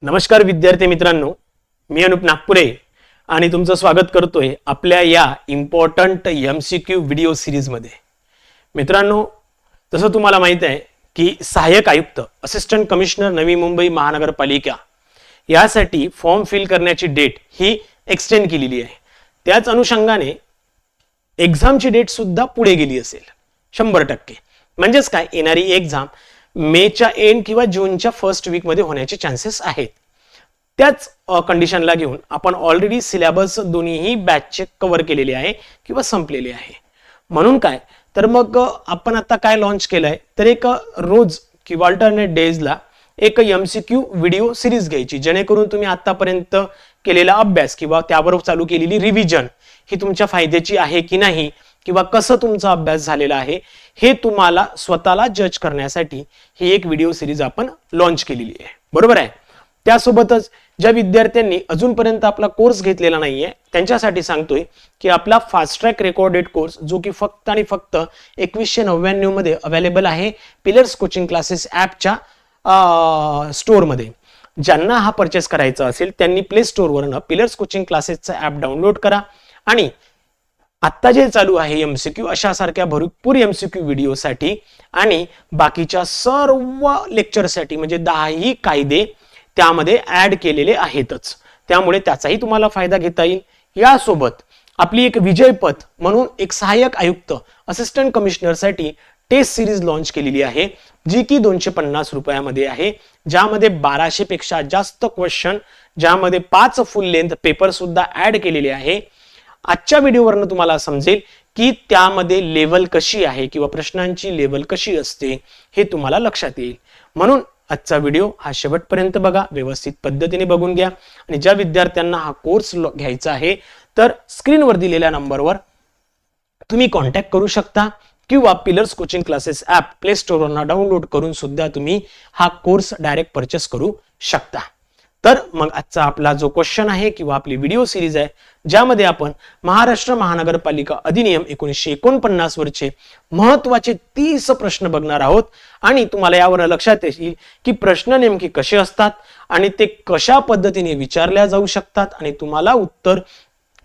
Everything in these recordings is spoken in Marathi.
नमस्कार विद्यार्थी मित्रांनो, मी अनुप नागपुरे आणि तुमचं स्वागत करतोय आपल्या या इम्पॉर्टंट MCQ व्हिडिओ सिरीजमध्ये. मित्रांनो, तसं तुम्हाला माहित आहे की सहाय्यक आयुक्त असिस्टंट कमिशनर नवी मुंबई महानगरपालिका यासाठी फॉर्म फिल करण्याची डेट ही एक्सटेंड केलेली आहे. त्याच अनुषंगाने एक्झामची डेट सुद्धा पुढे गेली असेल 100%. म्हणजेच काय, येणारी एक्झाम मेच्या एंड किंवा जूनच्या फर्स्ट वीक मध्ये होण्याचे चान्सेस आहेत. त्याच कंडिशनला घेऊन आपण ऑलरेडी सिलेबस दोन्हीही बॅचचे कव्हर केलेले आहे किंवा संपलेले आहे. म्हणून काय तर मग आपण आता काय लॉन्च केलंय तर एक रोज किंवा अल्टरनेट डेजला एक MCQ व्हिडिओ सिरीज घ्यायची, जेणेकरून तुम्ही आतापर्यंत केलेला अभ्यास किंवा त्यावर चालू केलेली रिव्हिजन ही तुमच्या फायद्याची आहे की नाही किंवा कसं तुमचा अभ्यास झालेला आहे हे तुम्हाला स्वतःला जज करण्यासाठी ही एक व्हिडिओ सिरीज आपण लॉन्च केलेली आहे. बरोबर आहे. त्यासोबतच ज्या विद्यार्थ्यांनी अजूनपर्यंत आपला कोर्स घेतलेला नाहीये त्यांच्यासाठी सांगतोय की आपला फास्ट ट्रॅक रेकॉर्डेड कोर्स जो की फक्त आणि फक्त 2199 मध्ये अवेलेबल आहे पिलर्स कोचिंग क्लासेस ऍपच्या स्टोअरमध्ये. ज्यांना हा परचेस करायचा असेल त्यांनी प्ले स्टोअरवरनं पिलर्स कोचिंग क्लासेसचा ऍप डाउनलोड करा आणि आता जे चालू आहे MCQ अशा सारख्या भरपूर MCQ व्हिडिओसाठी आणि बाकीच्या सर्व लेक्चरसाठी म्हणजे 10ही कायदे त्यामध्ये ऍड केलेले आहेतच. त्यामुळे त्याचाही तुम्हाला फायदा घेता येईल. यासोबत आपली एक विजयपथ म्हणून एक सहाय्यक आयुक्त असिस्टंट कमिशनरसाठी टेस्ट सिरीज लॉन्च केलेली आहे, जी की 250 रुपयामध्ये आहे, ज्यामध्ये 1200 पेक्षा जास्त क्वेश्चन, ज्यामध्ये 5 फुल लेंथ पेपर सुद्धा ऍड केलेले आहे. आजच्या व्हिडिओवरनं तुम्हाला समजेल की त्यामध्ये लेवल कशी आहे किंवा प्रश्नांची लेवल कशी असते हे तुम्हाला लक्षात येईल. म्हणून आजचा व्हिडिओ हा शेवटपर्यंत बघा, व्यवस्थित पद्धतीने बघून घ्या. आणि ज्या विद्यार्थ्यांना हा कोर्स घ्यायचा आहे तर स्क्रीनवर दिलेल्या नंबरवर तुम्ही कॉन्टॅक्ट करू शकता किंवा Pillars coaching classes app play स्टोअरवरून डाउनलोड करून सुद्धा तुम्ही हा कोर्स डायरेक्ट परचेस करू शकता. तर मग आजचा आपला जो क्वेश्चन आहे किंवा आपली व्हिडिओ सिरीज आहे, ज्यामध्ये आपण महाराष्ट्र महानगरपालिका अधिनियम 1949 वरचे महत्वाचे 30 प्रश्न बघणार आहोत. आणि तुम्हाला यावर लक्षात येईल की प्रश्न नेमके कसे असतात आणि ते कशा पद्धतीने विचारल्या जाऊ शकतात आणि तुम्हाला उत्तर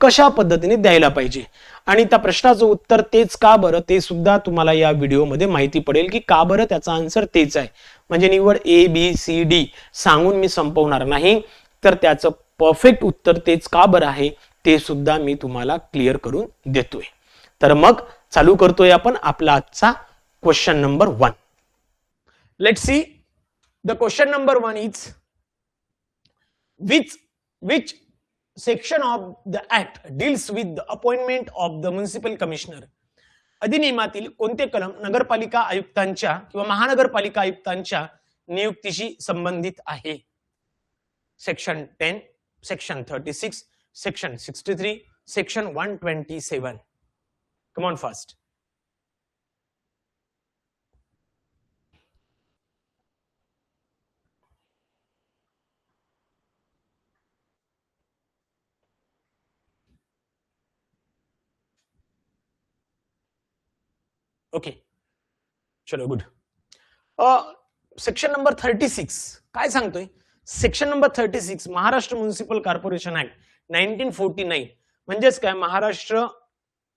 कशा पद्धतीने द्यायला पाहिजे आणि त्या प्रश्नाचं उत्तर तेच का बरं ते सुद्धा तुम्हाला या व्हिडिओमध्ये माहिती पडेल की का बरं त्याचा आन्सर तेच आहे. म्हणजे निवड ABCD सांगून मी संपवणार नाही, तर त्याचं परफेक्ट उत्तर तेच का बरं आहे ते सुद्धा मी तुम्हाला क्लिअर करून देतोय. तर मग चालू करतोय आपण आपला आजचा question number 1. Let's see the question number 1 is which section of the act deals with the appointment of the municipal commissioner. अधिनियमातील कोणते कलम नगरपालिका आयुक्तांच्या किंवा महानगरपालिका आयुक्तांच्या नियुक्तीशी संबंधित आहे? Section 10, section 36, section 63, section 127. Come on fast. Okay, चलो गुड. सेक्शन नंबर 36 काय सांगतोय? Section number 36 Maharashtra municipal corporation act 1949 म्हणजेच काय, महाराष्ट्र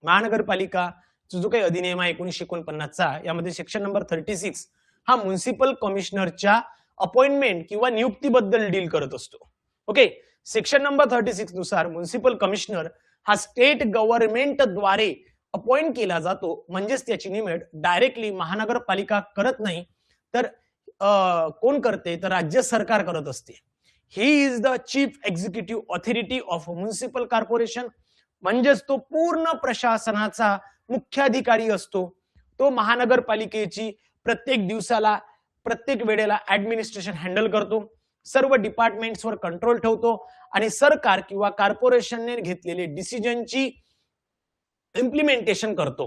महानगरपालिका जो काही अधिनियम आहे 1949 चा, यामध्ये सेक्शन नंबर 36 हा म्युनिसिपल कमिशनरच्या अपॉइंटमेंट किंवा नियुक्तीबद्दल डील करत असतो. ओके, सेक्शन नंबर 36 नुसार म्युनिसिपल कमिशनर हा स्टेट गव्हर्नमेंट द्वारे अपॉइंट केला जातो. म्हणजेच त्याची निवड डायरेक्टली महानगरपालिका करत नाही, तर कोण करते तर राज्य सरकार करत असते. He is the chief executive authority of municipal corporation. म्हणजेच तो पूर्ण प्रशासनाचा मुख्याधिकारी असतो. तो महानगरपालिकेची प्रत्येक दिवसाला प्रत्येक वेळेला ऍडमिनिस्ट्रेशन हँडल करतो, सर्व डिपार्टमेंट्सवर कंट्रोल ठेवतो आणि सरकार किंवा कॉर्पोरेशनने घेतलेले डिसिजनची इम्प्लिमेंटेशन करतो.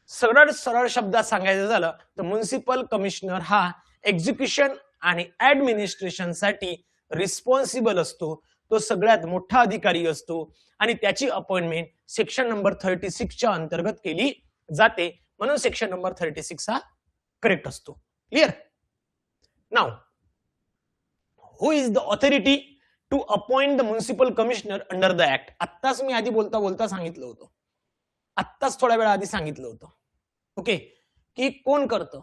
सरळ शब्दात सांगायचं झालं तर म्युनिसिपल कमिशनर हा एक्झिक्युशन आणि ऍडमिनिस्ट्रेशन साठी रिस्पॉन्सिबल असतो. तो सगळ्यात मोठा अधिकारी असतो आणि त्याची अपॉइंटमेंट सेक्शन नंबर 36 च्या अंतर्गत केली जाते. म्हणून सेक्शन नंबर 36 हा करेक्ट असतो. Clear? Now who is the authority to appoint the municipal commissioner under the act. आत्ताच मी आधी बोलता बोलता सांगितलं होतं, आत्ताच थोड्या वेळा आधी सांगितलं होतं, ओके, की कोण करतं.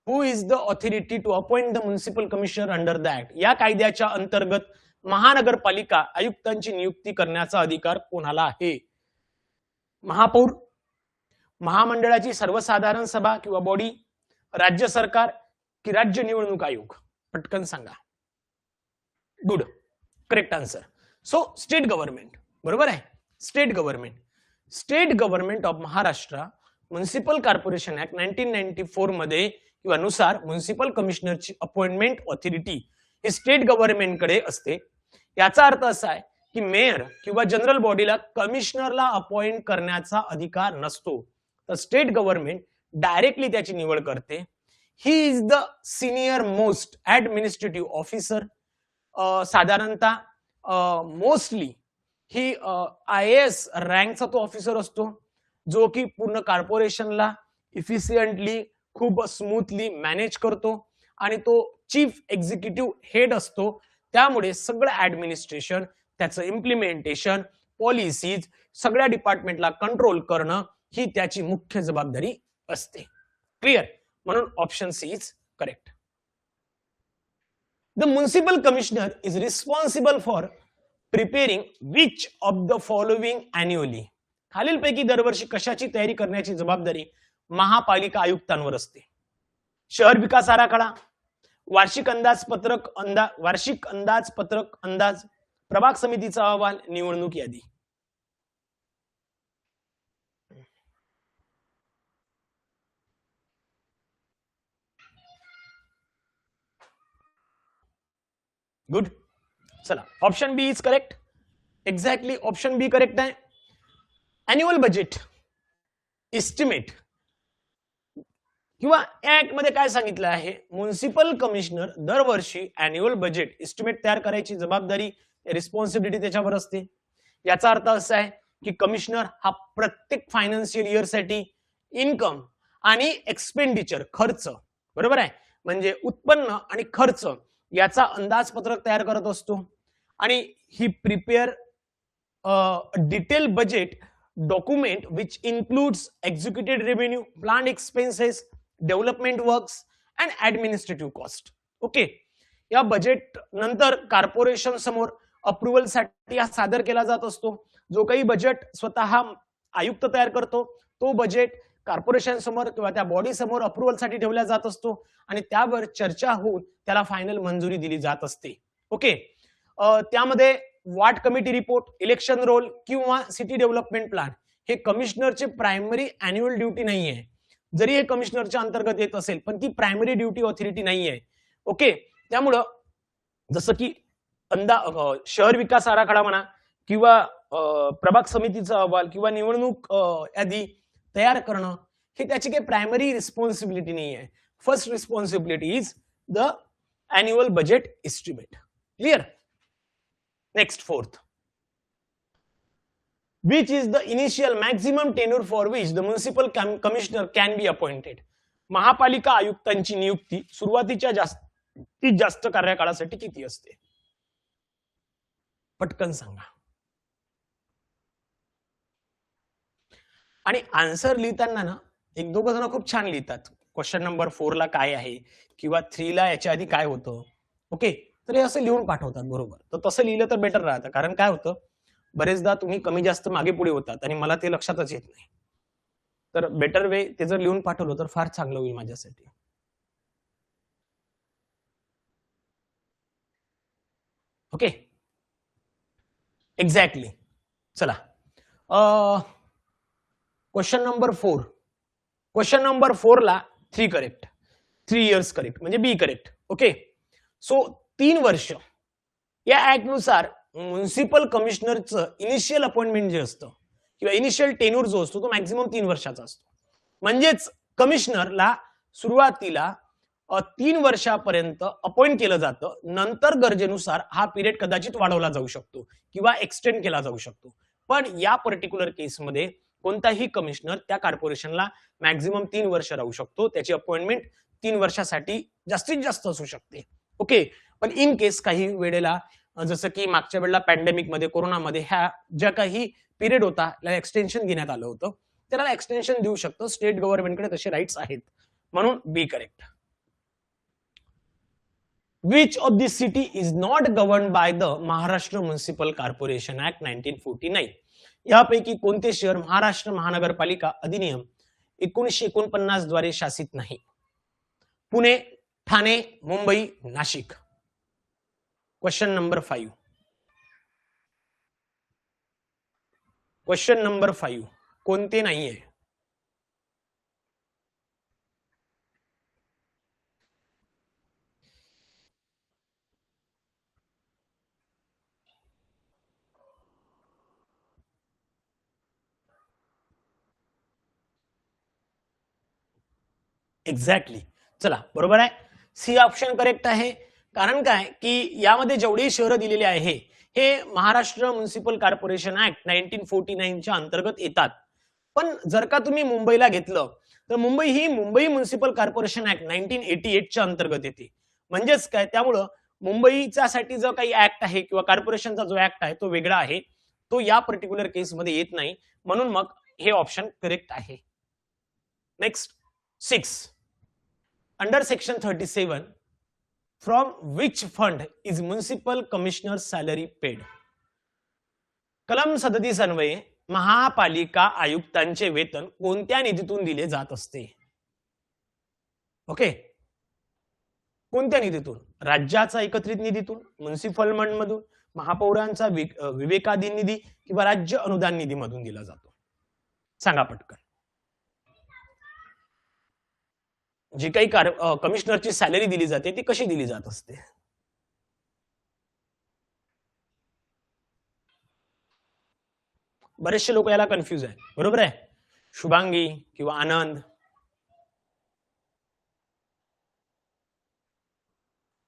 Who is the authority to appoint the municipal commissioner under the act. या कायद्याच्या अंतर्गत महानगरपालिका आयुक्तांची नियुक्ती करण्याचा अधिकार कोणाला आहे? महापौर, महामंडळाची सर्वसाधारण सभा किंवा बॉडी, राज्य सरकार की राज्य निवडणूक आयोग? पटकन सांगा. Good, correct answer. So state government, बरोबर आहे. State government. State government of Maharashtra municipal corporation act 1994 मध्ये किंवा नुसार म्युनिसिपल कमिशनरची अपॉइंटमेंट ऑथॉरिटी ही स्टेट गव्हर्नमेंटकडे असते. याचा अर्थ असा आहे की मेयर किंवा जनरल बॉडीला कमिशनरला अपॉइंट करण्याचा अधिकार नसतो, तर स्टेट गव्हर्नमेंट डायरेक्टली त्याची निवड करते. He is the senior most administrative officer. साधारणतः मोस्टली ही IAS रँकचा तो ऑफिसर असतो, जो की पूर्ण कॉर्पोरेशनला इफिशियंटली खूप स्मूथली मॅनेज करतो आणि तो चीफ एक्झिक्युटिव्ह हेड असतो. त्यामुळे सगळं ऍडमिनिस्ट्रेशन, त्याचं इम्प्लिमेंटेशन, पॉलिसीज, सगळ्या डिपार्टमेंटला कंट्रोल करणं ही त्याची मुख्य जबाबदारी असते. क्लिअर? म्हणून option C is correct. The municipal commissioner is responsible for preparing which of the following annually? खालीलपैकी दरवर्षी कशाची तयारी करण्याची जबाबदारी महापालिका आयुक्तांवर असते? शहर विकास आराखडा, वार्षिक अंदाजपत्रक, वार्षिक अंदाजपत्रक, अंदाज, प्रभाग समितीचा अहवाल, निवडणूक यादी. गुड. चला, option B is correct. Exactly option B correct आहे. अॅन्युअल बजेट एस्टिमेट किंवा ऍक्ट मध्ये काय सांगितलं आहे? म्युनिसिपल कमिशनर दरवर्षी अॅन्युअल बजेट एस्टिमेट तयार करायची जबाबदारी, रिस्पॉन्सिबिलिटी त्याच्यावर असते. याचा अर्थ असा आहे की कमिशनर हा प्रत्येक फायनान्शियल इयर साठी इन्कम आणि एक्सपेंडिचर, खर्च, बरोबर आहे, म्हणजे उत्पन्न आणि खर्च याचा अंदाजपत्रक तयार करत असतो आणि ही prepare detail budget document which includes executed revenue, plan expenses, development works and administrative cost. Okay, या बजेट नंतर कॉर्पोरेशन समोर अप्रुव्हल साठी हा सादर केला जात असतो. जो काही बजेट स्वतः आयुक्त तयार करतो तो बजेट कॉर्पोरेशन समोर किंवा त्या बॉडी समोर अप्रुव्हल साठी ठेवला जात असतो आणि त्यावर चर्चा होऊन त्याला फायनल मंजुरी दिली जात असते. ओके, त्यामध्ये ward committee report, election roll किंवा सिटी डेव्हलपमेंट प्लॅन हे कमिशनरचे प्रायमरी अॅन्युअल ड्युटी नाही आहे. जरी हे कमिशनरच्या अंतर्गत येत असेल पण ती प्रायमरी ड्युटी ऑथॉरिटी नाही आहे. ओके, त्यामुळं जसं की शहर विकास आराखडा म्हणा किंवा प्रभाग समितीचा अहवाल किंवा निवडणूक यादी तयार करणं हे त्याची काही प्रायमरी रिस्पॉन्सिबिलिटी नाही आहे. First responsibility is the annual budget estimate. Clear? Next, fourth. Which is the initial maximum tenure for which the municipal commissioner can be appointed? महापालिका आयुक्तांची नियुक्ती सुरुवातीच्या जास्त कार्यकाळासाठी किती असते? पटकन सांगा. आणि आन्सर लिहिताना ना एक दोघ जण खूप छान लिहितात. क्वेश्चन नंबर 4 ला काय आहे किंवा 3 ला याच्या आधी काय होतं. ओके, तर हे असं लिहून पाठवतात, बरोबर. तर तसं लिहिलं तर बेटर राहतं. कारण काय होतं, बरेचदा तुम्ही कमी जास्त मागे पुढे होतात आणि मला ते लक्षातच येत नाही. तर बेटर वे ते जर लिहून पाठवलं तर फार चांगलं होईल माझ्यासाठी. Okay, exactly. चला, क्वेश्चन नंबर 4. क्वेश्चन नंबर 4 ला 3 करेक्ट, 3 इयर्स करेक्ट, म्हणजे बी करेक्ट. ओके, सो 3 वर्ष या ऍक्ट नुसार म्युनिसिपल कमिशनरचं इनिशियल अपॉइंटमेंट जे असतं किंवा इनिशियल टेन्यूर जो असतो तो मॅक्झिमम 3 वर्षाचा असतो. म्हणजेच कमिशनरला सुरुवातीला 3 वर्षापर्यंत अपॉइंट केलं जातं. नंतर गरजेनुसार हा पिरियड कदाचित वाढवला जाऊ शकतो किंवा एक्सटेंड केला जाऊ शकतो. पण या पर्टिक्युलर केसमध्ये कोणताही कमिशनर त्या कॉर्पोरेशनला मॅक्झिमम 3 वर्ष राहू शकतो. त्याची अपॉइंटमेंट 3 वर्षासाठी जास्तीत जास्त असू शकते. ओके. पण इन केस काही वेळेला जसं की मागच्या वेळेला पॅन्डेमिक मध्ये, कोरोनामध्ये ह्या ज्या काही पिरियड होता त्याला एक्सटेन्शन घेण्यात आलं होतं, त्याला एक्सटेन्शन देऊ शकतो. स्टेट गव्हर्नमेंटकडे तसे राईट्स आहेत. म्हणून बी correct. Which of this city is not governed by the Maharashtra Municipal Corporation Act 1949? यापैकी कोणते शहर महाराष्ट्र महानगरपालिका अधिनियम 1949 द्वारे शासित नाही? Pune, Thane, Mumbai, Nashik. Question number 5. Question number 5 कोणते नाहीये? एक्झॅक्टली. चला, बरोबर आहे. सी ऑप्शन करेक्ट आहे. कारण काय की यामध्ये जेवढे शहर दिलेले आहे हे महाराष्ट्र म्युनिसिपल कॉर्पोरेशन ऍक्ट 1949 च्या अंतर्गत येतात. पण जर का तुम्ही मुंबईला घेतलं तर मुंबई ही मुंबई म्युनिसिपल कॉर्पोरेशन ऍक्ट 1988 च्या अंतर्गत येते. म्हणजेच काय, त्यामुळं मुंबईच्यासाठी जो काही ऍक्ट आहे किंवा कॉर्पोरेशनचा जो ऍक्ट आहे तो वेगळा आहे, तो या पर्टिक्युलर केसमध्ये येत नाही. म्हणून मग हे ऑप्शन करेक्ट आहे. Next 6. Under section 37, from which fund is municipal commissioner's salary paid? कलम 37 अन्वये महापालिका आयुक्तांचे वेतन कोणत्या निधीतून दिले जात असते? ओके. कोणत्या निधीतून? राज्याचा एकत्रित निधीतून, म्युनिसिपल फंड मधून, महापौरांचा विवेकाधीन निधी किंवा राज्य अनुदान निधीमधून दिला जातो? सांगा पटकन. जी काही कमिशनरची सॅलरी दिली जाते ती कशी दिली जात असते? बरेचसे लोक याला कन्फ्युज आहे. बरोबर आहे. शुभांगी किंवा आनंद,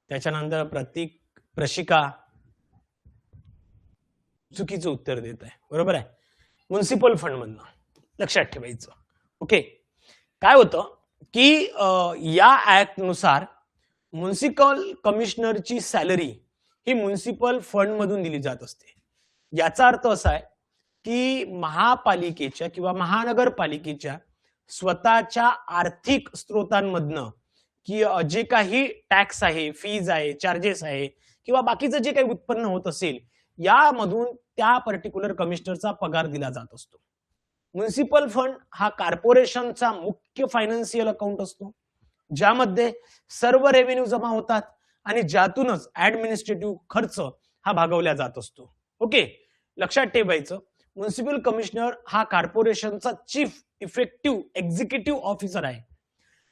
त्याच्यानंतर प्रतीक, प्रशिका चुकीचं उत्तर देत आहे. बरोबर आहे. म्युनिसिपल फंड मधनं लक्षात ठेवायचं. ओके. काय होतं की या ऍक्ट नुसार म्युनिसिपल कमिशनरची सॅलरी ही म्युनिसिपल फंड मधून दिली जात असते. याचा अर्थ असा आहे की महापालिकेच्या किंवा महानगरपालिकेच्या स्वतःच्या आर्थिक स्रोतांमधनं की जे काही टॅक्स आहे, फीज आहे, चार्जेस आहे किंवा बाकीचं जे काही उत्पन्न होत असेल यामधून त्या पर्टिक्युलर कमिशनरचा पगार दिला जात असतो. म्युनिसिपल फंड हा कॉर्पोरेशनचा मुख्य फायनान्शियल अकाउंट असतो, ज्यामध्ये सर्व रेव्हेन्यू जमा होतात आणि ज्यातूनच ऍडमिनिस्ट्रेटिव्ह खर्च हा भागवला जात असतो. ओके. लक्षात ठेवायचं, म्युनिसिपल कमिशनर हा कॉर्पोरेशनचा चीफ इफेक्टिव्ह एक्झिक्युटिव्ह ऑफिसर आहे.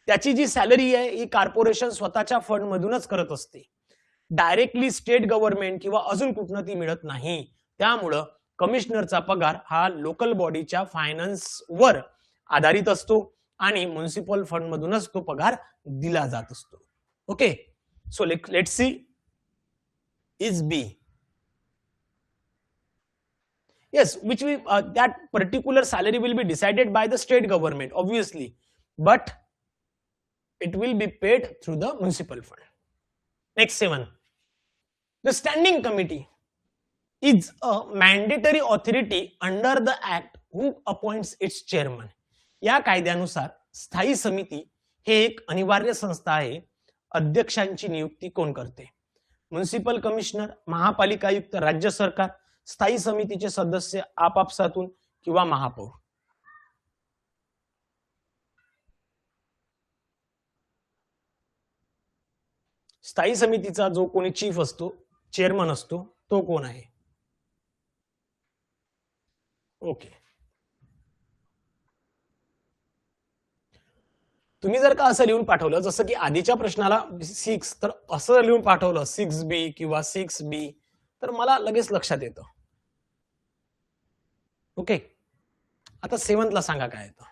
त्याची जी सॅलरी आहे ही कॉर्पोरेशन स्वतःच्या फंड मधूनच करत असते. डायरेक्टली स्टेट गव्हर्नमेंट किंवा अजून कुठनं ती मिळत नाही. त्यामुळं कमिशनरचा पगार हा लोकल बॉडीच्या फायनान्सवर आधारित असतो आणि म्युनिसिपल फंड मधूनच तो पगार दिला जात असतो. Okay. So let's see is B. Yes, which we that particular salary will be decided by the state government, obviously, but it will be paid through the municipal fund. Next 7. The standing committee is a mandatory authority under the act who appoints its chairman. या कायद्यानुसार स्थायी समिती हे एक अनिवार्य संस्था आहे. अध्यक्षांची नियुक्ती कोण करते? म्युनिसिपल कमिशनर, महापालिका आयुक्त, राज्य सरकार, स्थायी समितीचे सदस्य आपापसातून किंवा महापौर. स्थायी समितीचा जो कोणी चीफ असतो, चेअरमन असतो, तो कोण आहे? ओके. तुम्ही जर का असं लिहून पाठवलं जसं की आधीच्या प्रश्नाला 6 तर असं लिहून पाठवलं 6B किंवा 6B तर मला लगेच लक्षात येतं. ओके. आता 7th ला सांगा काय येतं.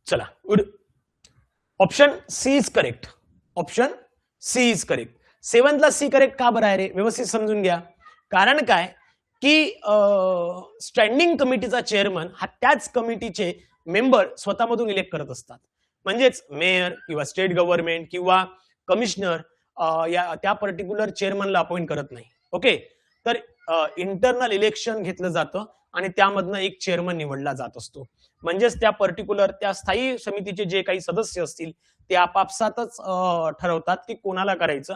चला, good. Option C is correct. Option C is correct. 7th ला सी करेक्ट का बरं आहे रे? व्यवस्थित समजून घ्या. कारण काय की स्टँडिंग कमिटीचा चेअरमन हा त्याच कमिटीचे मेंबर स्वतःमधून इलेक्ट करत असतात. म्हणजेच मेयर किंवा स्टेट गव्हर्नमेंट किंवा कमिशनर या त्या पर्टिक्युलर चेअरमनला अपॉइंट करत नाही. ओके, तर इंटरनल इलेक्शन घेतलं जातं आणि त्यामधनं एक चेअरमन निवडला जात असतो. म्हणजेच त्या पर्टिक्युलर त्या स्थायी समितीचे जे काही सदस्य असतील ते आपापसातच ठरवतात की कोणाला करायचं.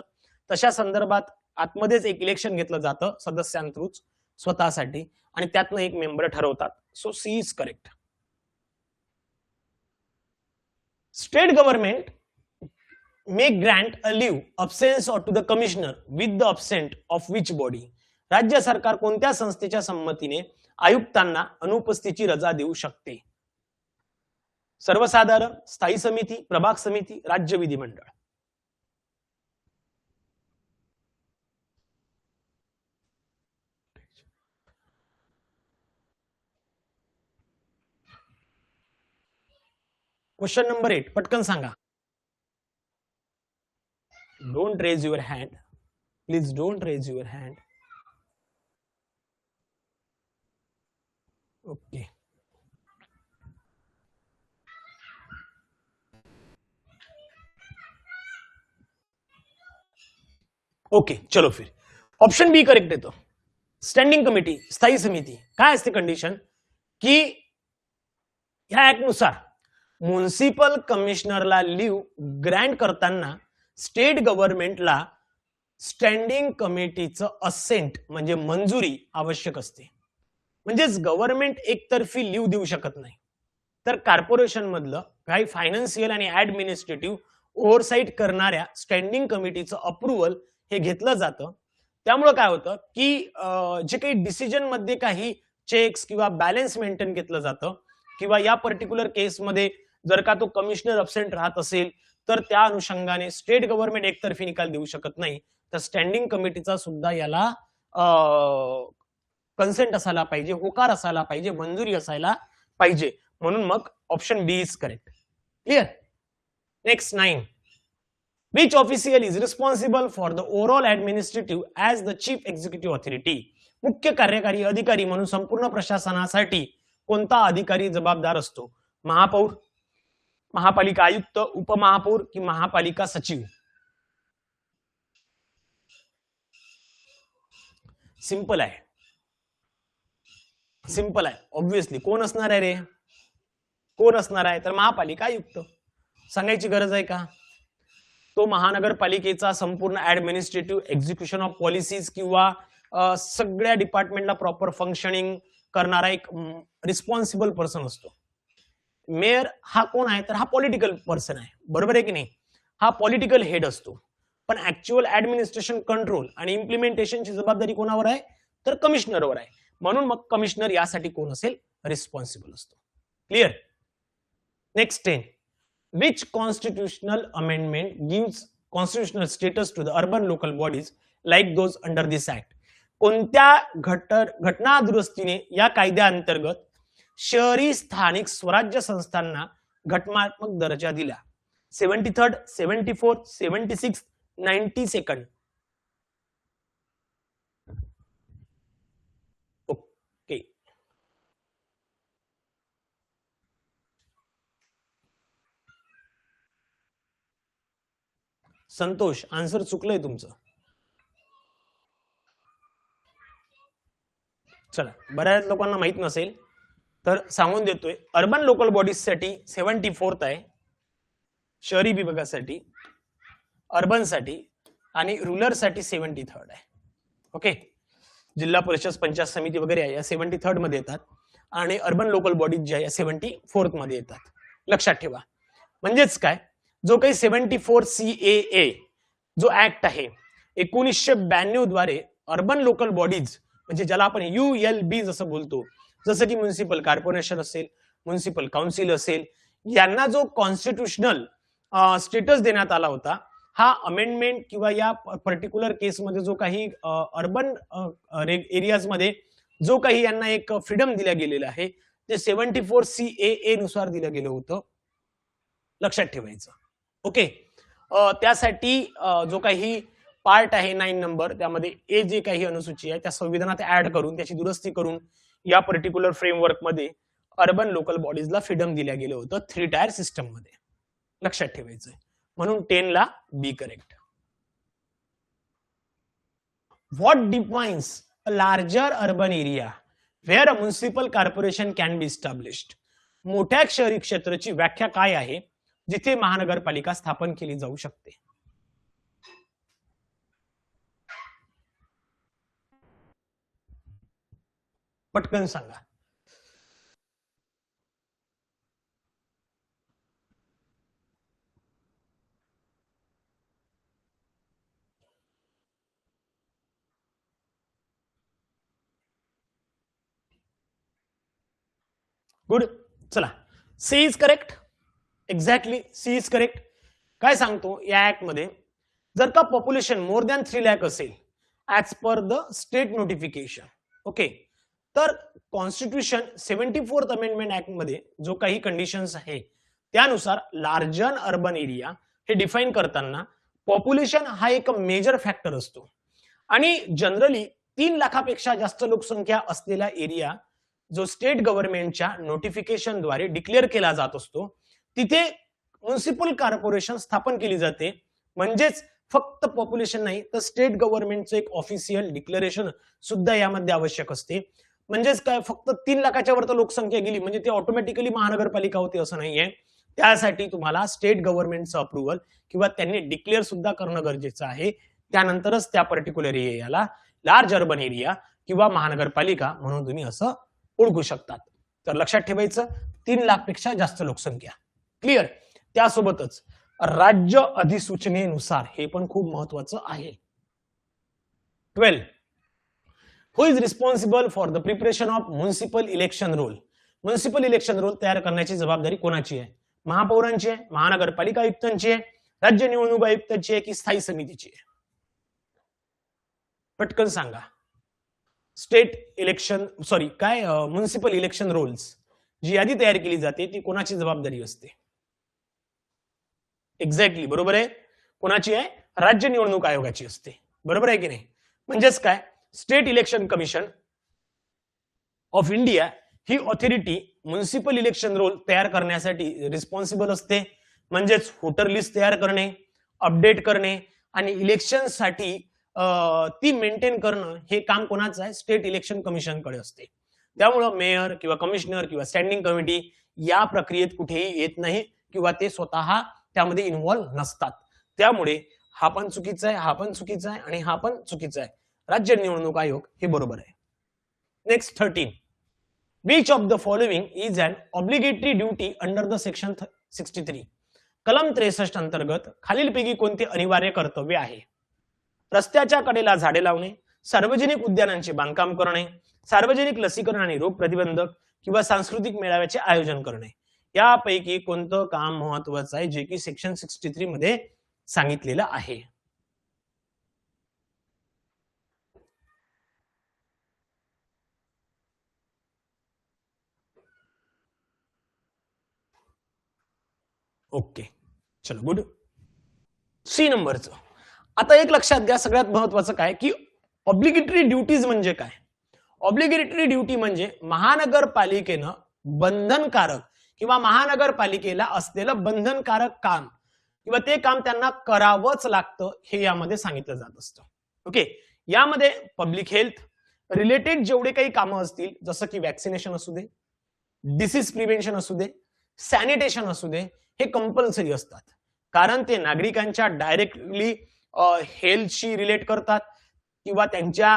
तशा संदर्भात आतमध्येच एक इलेक्शन घेतलं जातं सदस्यांथ्रूच स्वतःसाठी आणि त्यातनं एक मेंबर ठरवतात. So C is correct. State government may grant a leave absence or to the commissioner with the absent of which body. राज्य सरकार कोणत्या संस्थेच्या संमतीने आयुक्तांना अनुपस्थितीची रजा देऊ शकते? सर्वसाधारण, स्थायी समिती, प्रभाग समिती, राज्य विधिमंडळ. क्वेश्चन नंबर 8 पटकन सांगा. Don't raise your hand. Please don't raise your hand. Okay. Okay, चलो फिर ऑप्शन बी करेक्ट येतो. स्टँडिंग कमिटी, स्थायी समिती, काय असते कंडिशन की ह्या ऍक्ट नुसार म्युनिसिपल कमिशनरला लीव ग्रँट करताना स्टेट गव्हर्नमेंटला स्टँडिंग कमिटीचं असेंट म्हणजे मंजुरी आवश्यक असते. म्हणजेच गव्हर्नमेंट एकतर्फी लीव देऊ शकत नाही. तर कॉर्पोरेशन मधलं काही फायनान्शियल आणि ऍडमिनिस्ट्रेटिव्ह ओव्हरसाईट करणाऱ्या स्टँडिंग कमिटीचं अप्रुव्हल हे घेतलं जातं. त्यामुळे काय होतं की जे काही डिसिजन मध्ये काही चेक्स किंवा बॅलन्स मेंटेन घेतलं जातं किंवा या पर्टिक्युलर केसमध्ये जर का तो कमिशनर अब्सेंट राहत असेल तर त्या अनुषंगाने स्टेट गव्हर्नमेंट एकतर्फी निकाल देऊ शकत नाही. तर स्टँडिंग कमिटीचा सुद्धा याला कन्सेंट असायला पाहिजे, होकार असायला पाहिजे, मंजुरी असायला पाहिजे. म्हणून मग option B is correct. Clear. Next 9. Which official is responsible for the overall administrative as the chief executive authority? मुख्य कार्यकारी अधिकारी म्हणून संपूर्ण प्रशासनासाठी कोणता अधिकारी जबाबदार असतो? महापौर, महापालिका आयुक्त, उपमहापौर की महापालिका सचिव? सिंपल आहे, सिंपल आहे. ऑब्विसली कोण असणार आहे रे? कोण असणार आहे? तर महापालिका आयुक्त. सांगायची गरज आहे का? तो महानगरपालिकेचा संपूर्ण ऍडमिनिस्ट्रेटिव्ह एक्झिक्युशन ऑफ पॉलिसीज किंवा सगळ्या डिपार्टमेंटला प्रॉपर फंक्शनिंग करणारा एक रिस्पॉन्सिबल पर्सन असतो. मेयर हा कोण आहे? तर हा पॉलिटिकल पर्सन आहे, बरोबर आहे की नाही? हा पॉलिटिकल हेड असतो. पण ऍक्च्युअल ऍडमिनिस्ट्रेशन कंट्रोल आणि इम्प्लिमेंटेशनची जबाबदारी कोणावर आहे? तर कमिशनरवर आहे. म्हणून मग कमिशनर यासाठी कोण असेल? रिस्पॉन्सिबल असतो. Clear. Next 10. Which constitutional amendment gives constitutional status to the urban local bodies like those under this act? कोणत्या घटना दुरुस्तीने या कायद्याअंतर्गत शहरी स्थानिक स्वराज्य संस्थांना घटनात्मक दर्जा दिला? 73rd, 74th, 76th, 92nd. Okay. Santosh, answer चुकलंय तुमचं. चला, बऱ्याच लोकांना माहित नसेल तर सांगून देतोय. अर्बन लोकल बॉडीज साठी 74th आहे, शहरी विभागासाठी, अर्बन साठी आणि रुरल साठी 73rd आहे. ओके. जिल्हा परिषद, पंचायत समिती वगैरे आहे या 73rd मध्ये येतात आणि अर्बन लोकल बॉडीज ज्या या 74th मध्ये येतात. लक्षात ठेवा. म्हणजेच काय, जो काही 74 CAA जो ऍक्ट आहे 1992 द्वारे अर्बन लोकल बॉडीज म्हणजे ज्याला आपण ULB जसं बोलतो, जसं की म्युनिसिपल कॉर्पोरेशन असेल, म्युनिसिपल काउन्सिल असेल, यांना जो कॉन्स्टिट्यूशनल स्टेटस देण्यात आला होता, हा अमेंडमेंट किंवा या पर्टिक्युलर केसमध्ये जो काही अर्बन एरियाज मध्ये जो काही यांना एक फ्रीडम दिल्या गेलेला आहे ते 74 CAA नुसार दिलं गेलं होतं. लक्षात ठेवायचं. ओके. त्यासाठी जो काही पार्ट आहे 9 नंबर, त्यामध्ये ए जे काही अनुसूची आहे त्या संविधानात ऍड करून त्याची दुरुस्ती करून या पर्टिक्युलर फ्रेमवर्क मध्ये अर्बन लोकल बॉडीजला फ्रीडम दिल्या गेलं होतं 3 टायर सिस्टम मध्ये. लक्षात ठेवायचं. म्हणून 10 ला B correct. What defines a larger urban area where a municipal corporation can be established? मोठ्या शहरी क्षेत्राची व्याख्या काय आहे जिथे महानगरपालिका स्थापन केली जाऊ शकते? पटकन सांगा. गुड. चला, C is correct. Exactly C is correct. काय सांगतो या ऍक्ट मध्ये, जर का पॉप्युलेशन मोर दॅन 3 लाख असेल as per the state notification, okay, तर कॉन्स्टिट्यूशन 74th अमेंडमेंट ऍक्ट मध्ये जो काही कंडिशन्स आहे त्यानुसार लार्जर अर्बन एरिया हे डिफाईन करताना पॉप्युलेशन हा एक मेजर फॅक्टर असतो आणि जनरली 3 लाखापेक्षा जास्त लोकसंख्या असलेला एरिया जो स्टेट गव्हर्नमेंटच्या नोटिफिकेशनद्वारे डिक्लेअर केला जात असतो तिथे म्युनिसिपल कॉर्पोरेशन स्थापन केली जाते. म्हणजेच फक्त पॉप्युलेशन नाही तर स्टेट गव्हर्नमेंटचं एक ऑफिशियल डिक्लेरेशन सुद्धा यामध्ये आवश्यक असते. म्हणजेच काय, फक्त 3 लाखाच्या वर लोकसंख्या गेली म्हणजे ते ऑटोमॅटिकली महानगरपालिका होते असं नाहीये. त्यासाठी तुम्हाला स्टेट गव्हर्नमेंटचं अप्रुव्हल किंवा त्यांनी डिक्लेअर सुद्धा करणं गरजेचं आहे. त्यानंतरच त्या पर्टिक्युलर एरियाला लार्ज अर्बन एरिया किंवा महानगरपालिका म्हणून तुम्ही असं ओळखू शकतात. तर लक्षात ठेवायचं 3 लाख पेक्षा जास्त लोकसंख्या. क्लिअर. त्यासोबतच राज्य अधिसूचनेनुसार हे पण खूप महत्वाचं आहे. 12. Who is responsible for the preparation of municipal election roll? Municipal election roll तयार करण्याची जबाबदारी कोणाची आहे? महापौरांची आहे, महानगरपालिका आयुक्तांची आहे, राज्य निवडणूक आयुक्तांची आहे की स्थायी समितीची आहे? पटकन सांगा. State election municipal election rolls जी यादी तयार केली जाते ती कोणाची जबाबदारी असते? एक्झॅक्टली बरोबर आहे. कोणाची आहे? राज्य निवडणूक आयोगाची असते. बरोबर आहे की नाही? म्हणजेच काय, state election commission of India ही ऑथॉरिटी म्युनिसिपल इलेक्शन रोल तयार करण्यासाठी रिस्पॉन्सिबल असते. म्हणजेच वोटर लिस्ट तयार करणे, अपडेट करणे आणि इलेक्शनसाठी ती मेंटेन करणं हे काम कोणाचं आहे? स्टेट इलेक्शन कमिशनकडे असते. त्यामुळं मेयर किंवा कमिशनर किंवा स्टँडिंग कमिटी या प्रक्रियेत कुठेही येत नाही किंवा ते स्वतः त्यामध्ये इन्व्हॉल्व्ह नसतात. त्यामुळे हा पण चुकीचा आहे, हा पण चुकीचा आहे आणि हा पण चुकीचा आहे. राज्य निवडणूक आयोग हे बरोबर आहे. Next 13. Which of the following is an obligatory duty under the section 63? कलम 63 अंतर्गत खालीलपैकी कोणते अनिवार्य कर्तव्य आहे? रस्त्याच्या कडेला झाडे लावणे, सार्वजनिक उद्यानांचे बांधकाम करणे, सार्वजनिक लसीकरण आणि रोग प्रतिबंधक किंवा सांस्कृतिक मेळाव्याचे आयोजन करणे. यापैकी कोणतं काम महत्वाचं आहे जे की सेक्शन 63 मध्ये सांगितलेलं आहे? ओके, चलो गुड. सी नंबरचं. आता एक लक्षात घ्या, सगळ्यात महत्वाचं काय की ऑब्लिगेटरी ड्युटीज म्हणजे काय? ऑब्लिगेटरी ड्युटी म्हणजे महानगरपालिकेनं बंधनकारक किंवा महानगरपालिकेला असलेलं बंधनकारक काम किंवा ते काम त्यांना करावंच लागतं हे यामध्ये सांगितलं जात असतं. ओके, यामध्ये पब्लिक हेल्थ रिलेटेड जेवढे काही कामं असतील जसं की वॅक्सिनेशन असू दे, डिसीज प्रिव्हेन्शन असू दे, सॅनिटेशन असू दे, हे कंपल्सरी असतात. कारण ते नागरिकांच्या डायरेक्टली हेल्थशी रिलेट करतात किंवा त्यांच्या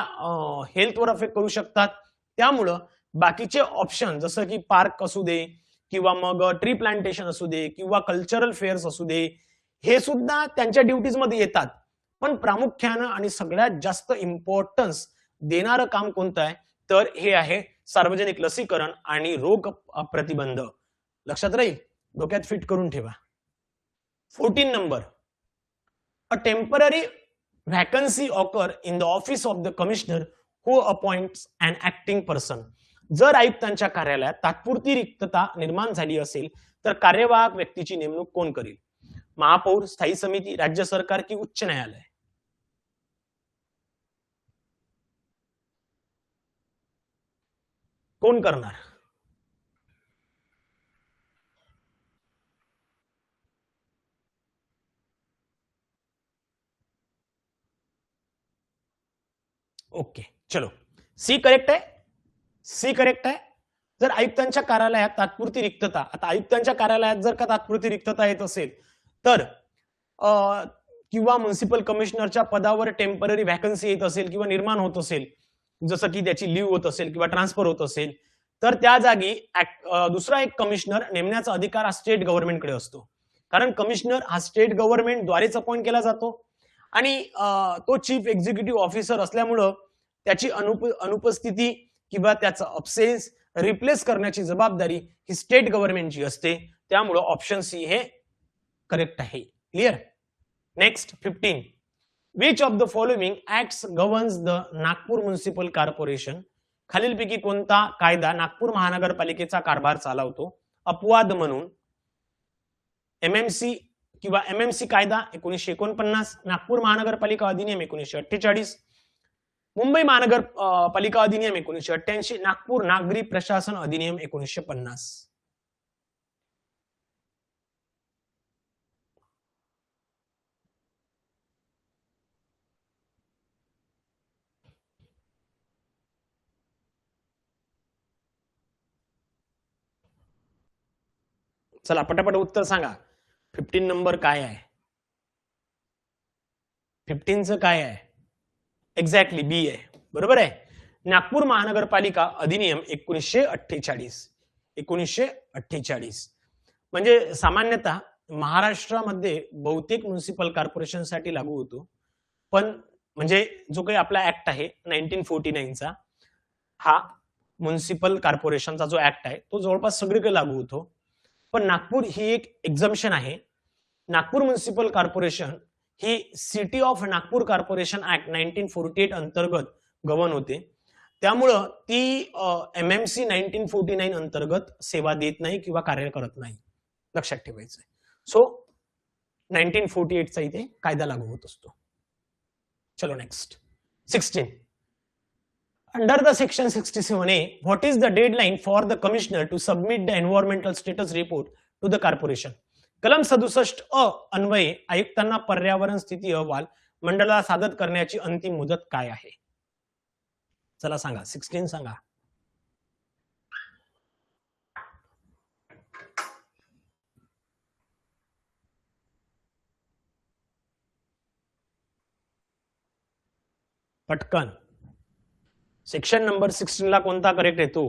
हेल्थवर अफेक्ट करू शकतात. त्यामुळं बाकीचे ऑप्शन जसं की पार्क असू दे किंवा मग ट्री प्लांटेशन असू दे किंवा कल्चरल फेअर्स असू दे, हे सुद्धा त्यांच्या ड्युटीज मध्ये येतात. पण प्रामुख्यानं आणि सगळ्यात जास्त इम्पॉर्टन्स देणारं काम कोणतं आहे तर हे आहे सार्वजनिक लसीकरण आणि रोग प्रतिबंध. लक्षात राहील, डोक्यात फिट करून ठेवा. 14 number. A temporary vacancy occur in the office of the commissioner who appoints an acting person. जर आयुक्तांच्या कार्यालयात तात्पुरती रिक्तता निर्माण झाली असेल तर कार्यवाहक व्यक्तीची नेमणूक कोण करेल? महापौर, स्थायी समिती, राज्य सरकार की उच्च न्यायालय? कोण करणार? ओके, चलो, सी करेक्ट आहे. सी करेक्ट आहे. जर आयुक्तांच्या कार्यालयात तात्पुरती रिक्तता, आता आयुक्तांच्या कार्यालयात जर का तात्पुरती रिक्तता येत असेल तर किंवा म्युन्सिपल कमिशनरच्या पदावर टेम्पररी व्हॅकन्सी येत असेल किंवा निर्माण होत असेल, जसं की त्याची लीव्ह होत असेल किंवा ट्रान्सफर होत असेल, तर त्या जागी दुसरा एक कमिशनर नेमण्याचा अधिकार हा स्टेट गव्हर्नमेंटकडे असतो. कारण कमिशनर हा स्टेट गव्हर्नमेंटद्वारेच अपॉइंट केला जातो आणि तो चीफ एक्झिक्युटिव्ह ऑफिसर असल्यामुळं त्याची अनुपस्थिती किंवा त्याचा अब्सेन्स रिप्लेस करण्याची जबाबदारी ही स्टेट गव्हर्नमेंटची असते. त्यामुळं ऑप्शन सी हे करेक्ट आहे. Clear. Next 15. Which of the following acts governs the Nagpur municipal corporation? खालीलपैकी कोणता कायदा नागपूर महानगरपालिकेचा कारभार चालवतो? अपवाद म्हणून एमएमसी किंवा एमएमसी कायदा 1949, नागपूर महानगरपालिका अधिनियम 1948, मुंबई महानगरपालिका अधिनियम 1988, नागपूर नागरी प्रशासन अधिनियम 1950. चला पटापट उत्तर सांगा. 15 नंबर काय आहे? 15चं काय आहे? एक्झॅक्टली बी आहे. बरोबर आहे. नागपूर महानगरपालिका अधिनियम 1948. 1948 म्हणजे सामान्यतः महाराष्ट्रामध्ये बहुतेक म्युन्सिपल कॉर्पोरेशनसाठी लागू होतो. पण म्हणजे जो काही आपला ऍक्ट आहे 1949चा, हा म्युन्सिपल कॉर्पोरेशनचा जो ऍक्ट आहे तो जवळपास सगळीकडे लागू होतो. पण नागपूर ही एक एक्झम्पशन आहे. Nagpur municipal corporation he city of Nagpur corporation act 1948 अंतर्गत गव्हर्न होते. त्यामुळं ती एमएमसी 1949 अंतर्गत सेवा देत नाही किंवा कार्य करत नाही. लक्षात ठेवायचं. सो 1948 चा इथे कायदा लागू होत असतो. चलो next 16. Under the section 67A, what is the deadline for the commissioner to submit the environmental status report to the corporation? कलम 67 अ अन्वये आयुक्तांना पर्यावरण स्थिती अहवाल मंडळाला सादर करण्याची अंतिम मुदत काय आहे? चला सांगा. 16 सांगा. पटकन. सेक्शन नंबर 16 ला कोणता करेक्ट येतो?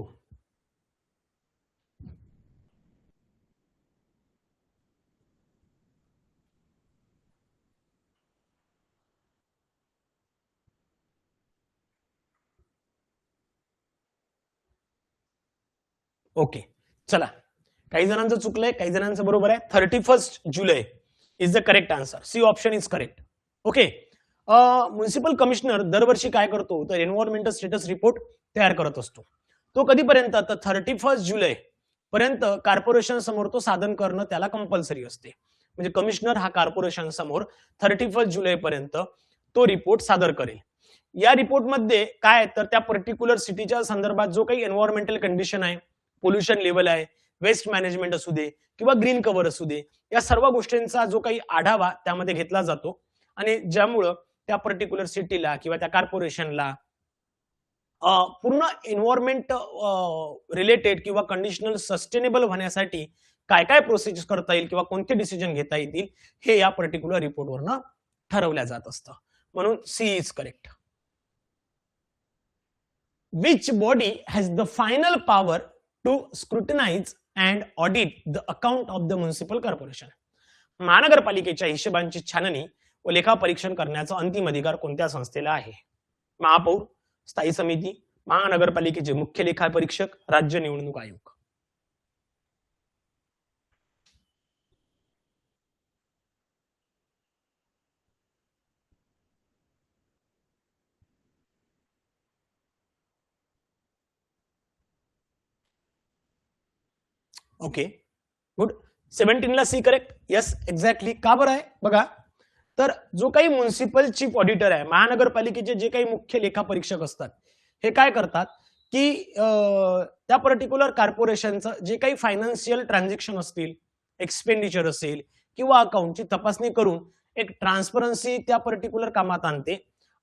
ओके, चला. काही जणांचं चुकलंय, काही जणांचं बरोबर आहे. 31 July is the correct answer. C option is correct. Okay. Municipal commissioner दरवर्षी काय करतो तर एन्व्हायरमेंटल स्टेटस रिपोर्ट तयार करत असतो. तो कधीपर्यंत तर 31 जुलै पर्यंत कॉर्पोरेशन समोर तो सादर करणं त्याला कंपल्सरी असते. म्हणजे कमिशनर हा कॉर्पोरेशन समोर 31 जुलै पर्यंत तो रिपोर्ट सादर करेल. या रिपोर्टमध्ये काय तर त्या पर्टिक्युलर सिटीच्या संदर्भात जो काही एन्व्हायरमेंटल कंडिशन आहे, पोल्युशन लेवल आहे, वेस्ट मॅनेजमेंट असू दे किंवा ग्रीन कव्हर असू दे, या सर्व गोष्टींचा जो काही आढावा त्यामध्ये घेतला जातो आणि ज्यामुळं त्या पर्टिक्युलर सिटीला किंवा त्या कॉर्पोरेशनला पूर्ण एन्व्हायरमेंट रिलेटेड किंवा कंडिशनल सस्टेनेबल होण्यासाठी काय काय प्रोसेस करता येईल किंवा कोणते डिसिजन घेता येतील हे या पर्टिक्युलर रिपोर्टवरनं ठरवल्या जात असतं. म्हणून C is correct. Which body has the final power to scrutinize and audit the account of the municipal corporation? महानगरपालिकेच्या हिशोबांची छाननी व लेखापरीक्षण करण्याचा अंतिम अधिकार कोणत्या संस्थेला आहे? महापौर, स्थायी समिती, महानगरपालिकेचे मुख्य लेखापरीक्षक, राज्य निवडणूक आयोग. Okay, good. 17 ला सी करेक्ट. Yes, exactly. का बरं आहे बघा, तर जो काही म्युन्सिपल चीफ ऑडिटर आहे, महानगरपालिकेचे जे काही मुख्य लेखापरीक्षक असतात, हे काय करतात की त्या पर्टिक्युलर कॉर्पोरेशनचं जे काही फायनान्शियल ट्रान्झॅक्शन असतील, एक्सपेंडिचर असेल किंवा अकाउंटची तपासणी करून एक ट्रान्सपरन्सी त्या पर्टिक्युलर कामात आणते,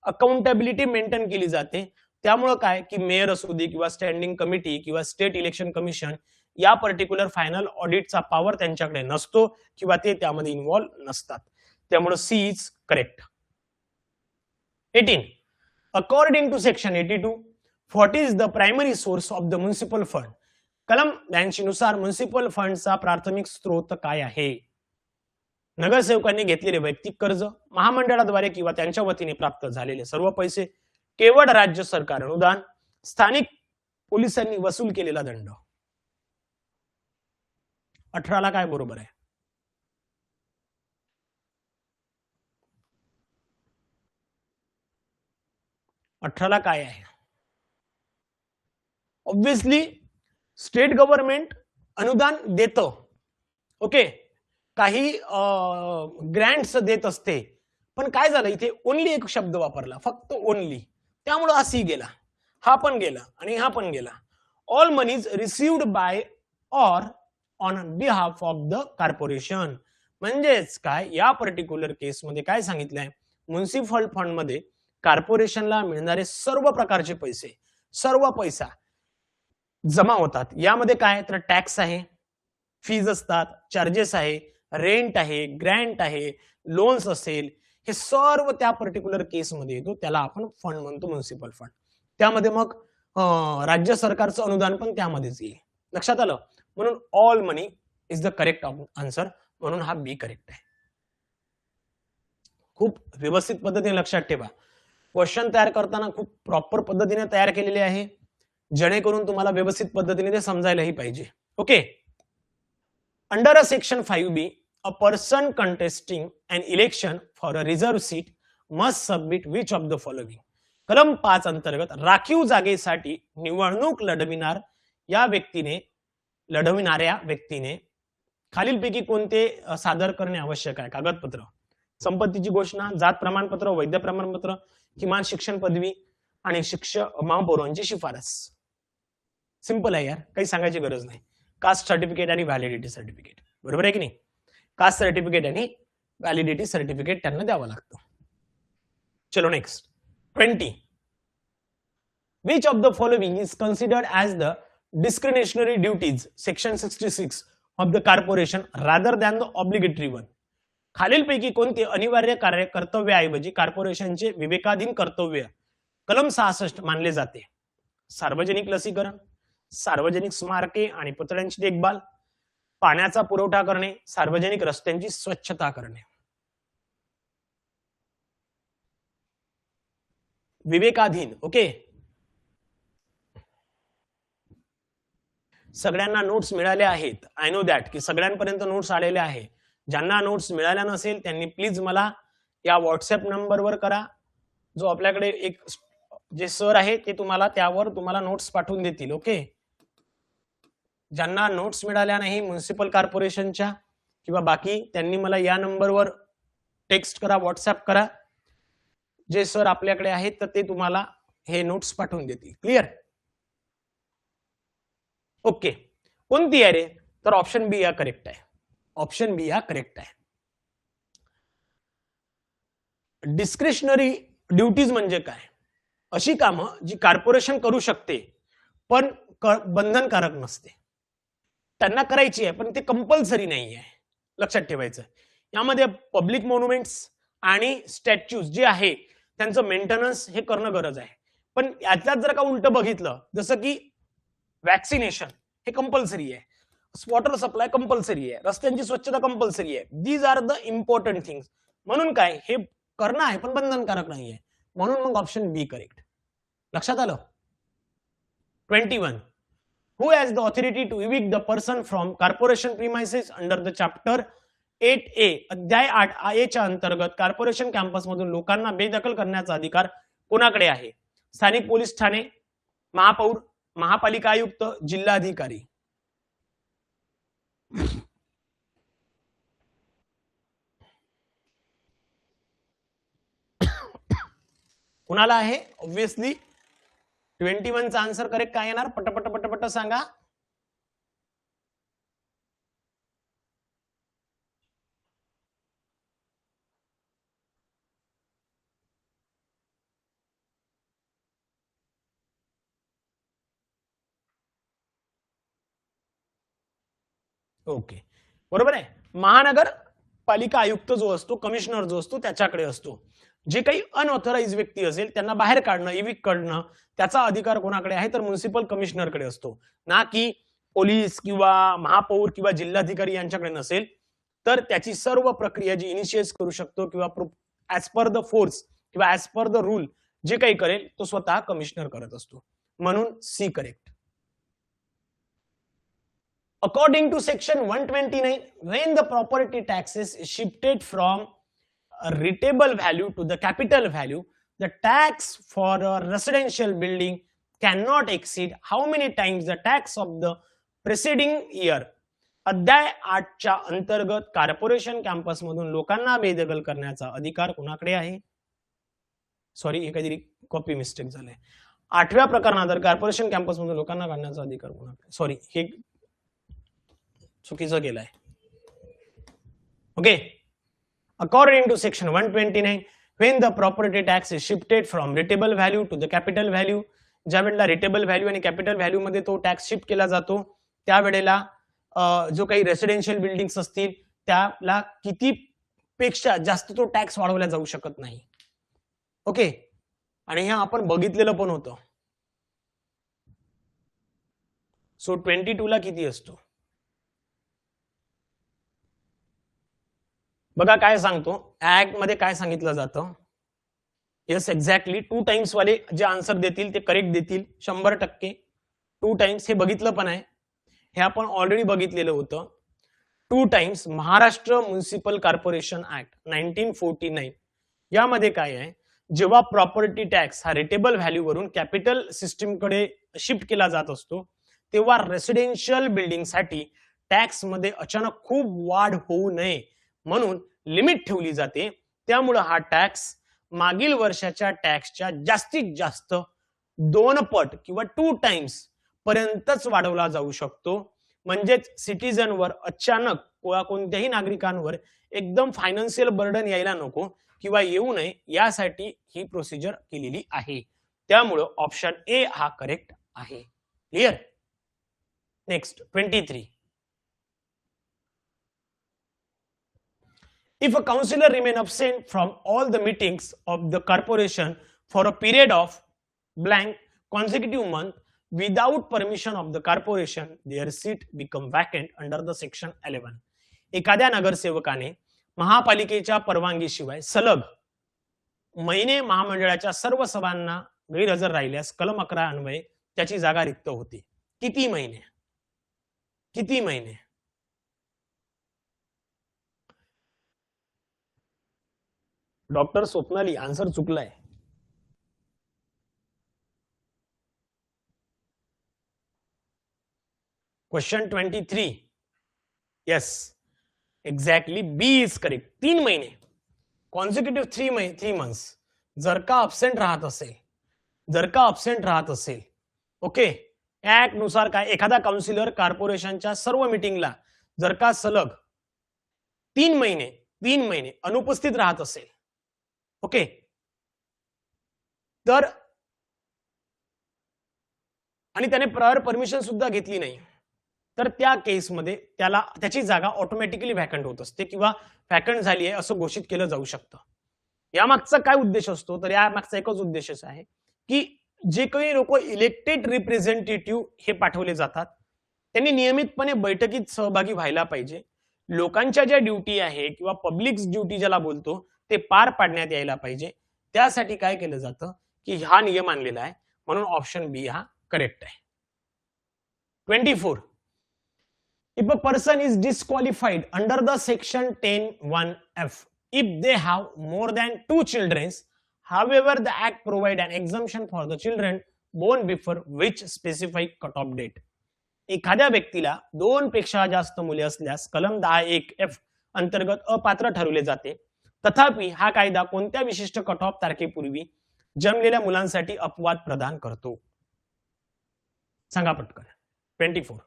अकाउंटेबिलिटी मेंटेन केली जाते. त्यामुळे काय की मेयर असू दे किंवा स्टँडिंग कमिटी किंवा स्टेट इलेक्शन कमिशन या पर्टिक्युलर फायनल ऑडिटचा पॉवर त्यांच्याकडे नसतो किंवा ते त्यामध्ये इन्व्हॉल्व नसतात. त्यामुळे C is correct. 18. According to section 82, what is the primary source of the municipal fund? कलम 82 नुसार म्युनिसिपल फंडचा प्राथमिक स्रोत काय आहे? नगरसेवकांनी घेतलेले वैयक्तिक कर्ज, महामंडळाद्वारे किंवा त्यांच्या वतीने प्राप्त झालेले सर्व पैसे, केवळ राज्य सरकार अनुदान, स्थानिक पोलिसांनी वसूल केलेला दंड. 18 ला काय बरोबर आहे? 18 ला काय आहे? ऑब्विसली स्टेट गव्हर्नमेंट अनुदान देतं, ओके, काही ग्रँट्स देत असते. पण काय झालं इथे ओनली एक शब्द वापरला, फक्त ओनली. त्यामुळे हा सी गेला, हा पण गेला आणि हा पण गेला. All monies received by or on behalf of the corporation. म्हणजेच काय, या पर्टिक्युलर केसमध्ये काय सांगितलंय, म्युनिसिपल फंड मध्ये कॉर्पोरेशनला मिळणारे सर्व प्रकारचे पैसे, सर्व पैसा जमा होतात. यामध्ये काय तर टॅक्स आहे, फीज असतात, चार्जेस आहे, रेंट आहे, ग्रँट आहे, लोन्स असेल, हे सर्व त्या पर्टिक्युलर केसमध्ये येतो. त्याला आपण फंड म्हणतो, म्युनिसिपल फंड. त्यामध्ये मग राज्य सरकारचं अनुदान पण त्यामध्येच येईल. लक्षात आलं? म्हणून all money is the correct answer. म्हणून हा बी करेक्ट आहे. खूप व्यवस्थित पद्धतीने लक्षात ठेवा. क्वेश्चन तयार करताना खूप प्रॉपर पद्धतीने तयार केलेले आहे, जेणेकरून तुम्हाला व्यवस्थित पद्धतीने ते समजायलाही पाहिजे. Okay. Under a section 5B, a person contesting an election for a reserve seat must submit which of the following? कलम 5 अंतर्गत राखीव जागेसाठी निवडणूक लढविणाऱ्या व्यक्तीने खालीलपैकी कोणते सादर करणे आवश्यक आहे? कागदपत्र, संपत्तीची घोषणा, जात प्रमाणपत्र, वैध प्रमाणपत्र, किमान शिक्षण पदवी आणि महापौरांची शिफारस. सिंपल आहे यार, काही सांगायची गरज नाही. कास्ट सर्टिफिकेट आणि व्हॅलिडिटी सर्टिफिकेट, बरोबर आहे की नाही? कास्ट सर्टिफिकेट आणि व्हॅलिडिटी सर्टिफिकेट त्यांना द्यावं लागतं. चलो next. 20. Which of the following is considered as the discretionary duties, section 66 of the corporation rather than the obligatory one? खालीलपैकी कोणते अनिवार्य कर्तव्याऐवजी कॉर्पोरेशनचे विवेकाधीन कर्तव्य कलम 66 मानले जाते? सार्वजनिक लसीकरण, सार्वजनिक स्मारके आणि पुतळ्यांची देखभाल, पाण्याचा पुरवठा करणे, सार्वजनिक रस्त्यांची स्वच्छता करणे. विवेकाधीन. ओके. सगळ्यांना नोट्स मिळाल्या आहेत. आय नो दॅट की सगळ्यांपर्यंत नोट्स आलेले आहे. ज्यांना नोट्स मिळाल्या नसेल त्यांनी प्लीज मला या व्हॉट्सअप नंबरवर करा. जो आपल्याकडे एक जे सर आहे ते त्यावर तुम्हाला नोट्स पाठवून देतील. ओके. ज्यांना नोट्स मिळाल्या नाही म्युनिसिपल कॉर्पोरेशनच्या किंवा बाकी, त्यांनी मला या नंबरवर टेक्स्ट करा, व्हॉट्सअप करा. जे सर आपल्याकडे आहेत तर ते तुम्हाला हे नोट्स पाठवून देतील. क्लिअर? ओके. कोणती आहे रे? तर ऑप्शन बी या करेक्ट आहे. ऑप्शन बी या करेक्ट आहे. डिस्क्रिशनरी ड्युटीज म्हणजे काय? अशी कामं जी कॉर्पोरेशन करू शकते पण बंधनकारक नसते. त्यांना करायची आहे पण ते कंपल्सरी नाही आहे. लक्षात ठेवायचं. यामध्ये पब्लिक मॉन्युमेंट्स आणि स्टॅच्यूज जे आहे त्यांचं मेंटेनन्स हे करणं गरज आहे. पण याच्यात जर का उलट बघितलं, जसं की वॅक्सिनेशन हे कंपल्सरी आहे, वॉटर सप्लाय कंपल्सरी आहे, रस्त्यांची स्वच्छता कंपल्सरी आहे. These are the important things. म्हणून काय हे करणं आहे पण बंधनकारक नाही आहे. म्हणून मग ऑप्शन बी करेक्ट. लक्षात आलं? 21. Who has the authority to evict the person from corporation premises under the chapter 8A, अध्याय 8A च्या अंतर्गत कॉर्पोरेशन कॅम्पस मधून लोकांना बेदखल करण्याचा अधिकार कोणाकडे आहे? स्थानिक पोलीस ठाणे, महापौर, महापालिका आयुक्त, जिल्हाधिकारी. कुणाला आहे? ऑब्विसली 21 चा आन्सर करेक्ट काय येणार? पटपट पटपट सांगा. ओके, बरोबर आहे. महानगरपालिका आयुक्त जो असतो, कमिशनर जो असतो, त्याच्याकडे असतो. जे काही अनऑथराइज व्यक्ती असेल त्यांना बाहेर काढणं, इविक काढणं, त्याचा अधिकार कोणाकडे आहे? तर म्युनिसिपल कमिशनरकडे असतो, ना की पोलीस किंवा महापौर किंवा जिल्हाधिकारी यांच्याकडे नसेल. तर त्याची सर्व प्रक्रिया जी इनिशिएट करू शकतो किंवा ऍज पर द फोर्स किंवा ऍज पर द रूल जे काही करेल तो स्वतः कमिशनर करत असतो. म्हणून C correct. According to section 129, when the property taxes is shifted from a rateable value to the capital value, the tax for a residential building cannot exceed how many times the tax of the preceding year. अध्याय 8 च्या अंतर्गत कॉर्पोरेशन कॅम्पस मधून लोकांना बेदखल करण्याचा अधिकार कोणाकडे आहे? सॉरी, काहीतरी कॉपी मिस्टेक झालंय. 8व्या प्रकरणात कॉर्पोरेशन कॅम्पस मधून लोकांना काढण्याचा अधिकार कोणाकडे? सॉरी, हे चुकीचं केलंय. Okay, according to section 129, when the property tax is shifted from rateable value to the capital value, ज्या वेळेला रेटेबल व्हॅल्यू आणि कॅपिटल व्हॅल्यू मध्ये तो टॅक्स शिफ्ट केला जातो, त्यावेळेला जो काही रेसिडेन्शियल बिल्डिंग्स असतील त्याला किती पेक्षा जास्त तो टॅक्स वाढवला जाऊ शकत नाही. ओके, आणि हे आपण बघितलेलं पण होतं. सो 22 ला किती असतो? बघा काय सांगतो, ऍक्ट मध्ये काय सांगितलं जातं. येस, एक्झॅक्टली 2 टाइम्स वाले जे आन्सर देतील ते करेक्ट देतील 100%. 2 टाइम्स हे बघितलं पण आहे, हे आपण ऑलरेडी बघितलेलं होतं. 2 times Maharashtra municipal corporation act 1949 यामध्ये काय आहे, जेव्हा प्रॉपर्टी टॅक्स हा रेटेबल व्हॅल्यू वरून कॅपिटल सिस्टीम कडे शिफ्ट केला जात असतो, तेव्हा रेसिडेन्शियल बिल्डिंग साठी टॅक्स मध्ये अचानक खूप वाढ होऊ नये म्हणून लिमिट ठेवली जाते. त्यामुळे हा टॅक्स मागील वर्षाच्या टॅक्सच्या जास्तीत जास्त 2 पट किंवा 2 टाइम्स पर्यंतच वाढवला जाऊ शकतो. म्हणजेच सिटीजनवर अचानक कोणत्याही नागरिकांवर एकदम फायनान्शियल बर्डन यायला नको किंवा येऊ नये यासाठी ही प्रोसिजर केलेली आहे. त्यामुळे ऑप्शन ए हा करेक्ट आहे. Clear. Next 23. If a councillor remain absent from all the meetings of the corporation for a period of blank consecutive month without permission of the corporation, their seat become vacant under the section 11. एखाद्या नगरसेवकाने महापालिकेच्या परवानगीशिवाय सलग महिने महामंडळाच्या सर्व सभांना गैरहजर राहिल्यास कलम 11 अन्वये त्याची जागा रिक्त होती. किती महिने? किती महिने? डॉक्टर स्वप्नाली आन्सर चुकलाय. Question 23. Yes, exactly B is correct. 3 महिने, कॉन्सिक्युटिव्ह 3 मंथ्स जर का अब्सेंट राहत असेल, ओके, ऍक्ट नुसार काय, एखादा काउन्सिलर कॉर्पोरेशनच्या सर्व मीटिंगला जर का सलग 3 महिने अनुपस्थित राहत असेल, ओके, तर आणि त्याने प्रायर परमिशन सुद्धा घेतली नाही, तर त्या केसमध्ये त्याला त्याची जागा ऑटोमॅटिकली व्हॅकंट होत असते किंवा व्हॅकंट झाली आहे असं घोषित केलं जाऊ शकतं. यामागचा काय उद्देश असतो? तर यामागचा एकच उद्देश आहे की जे काही लोक इलेक्टेड रिप्रेझेंटेटिव्ह हे पाठवले जातात त्यांनी नियमितपणे बैठकीत सहभागी व्हायला पाहिजे. लोकांच्या ज्या ड्युटी आहे किंवा पब्लिक ड्युटी ज्याला बोलतो ते पार पाडण्यात यायला पाहिजे. त्यासाठी काय केलं जातं की हा नियम आणलेला आहे, म्हणून ऑप्शन बी हा करेक्ट आहे. 24. If a person is disqualified under the section 10(1)(f) if they have more than 2 children, however the act provide an exemption for the children born before which specified cutoff date. एखाद्या व्यक्तीला 2 पेक्षा जास्त मुले असल्यास कलम 10(1)(f) अंतर्गत अपात्र ठरवले जाते. तथापि हा कायदा कोणत्या विशिष्ट कट ऑफ तारखेपूर्वी जन्मलेल्या मुलांसाठी अपवाद प्रदान करतो. सांगा पटकन. 24.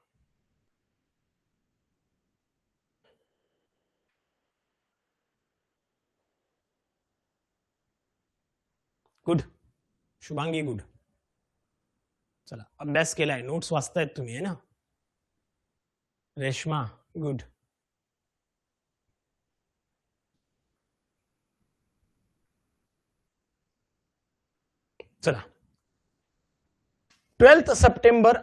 गुड. शुभांगी गुड. चला, अभ्यास केलाय, नोट्स वाचतायत तुम्ही आहे ना. रेश्मा गुड. चला, 12 September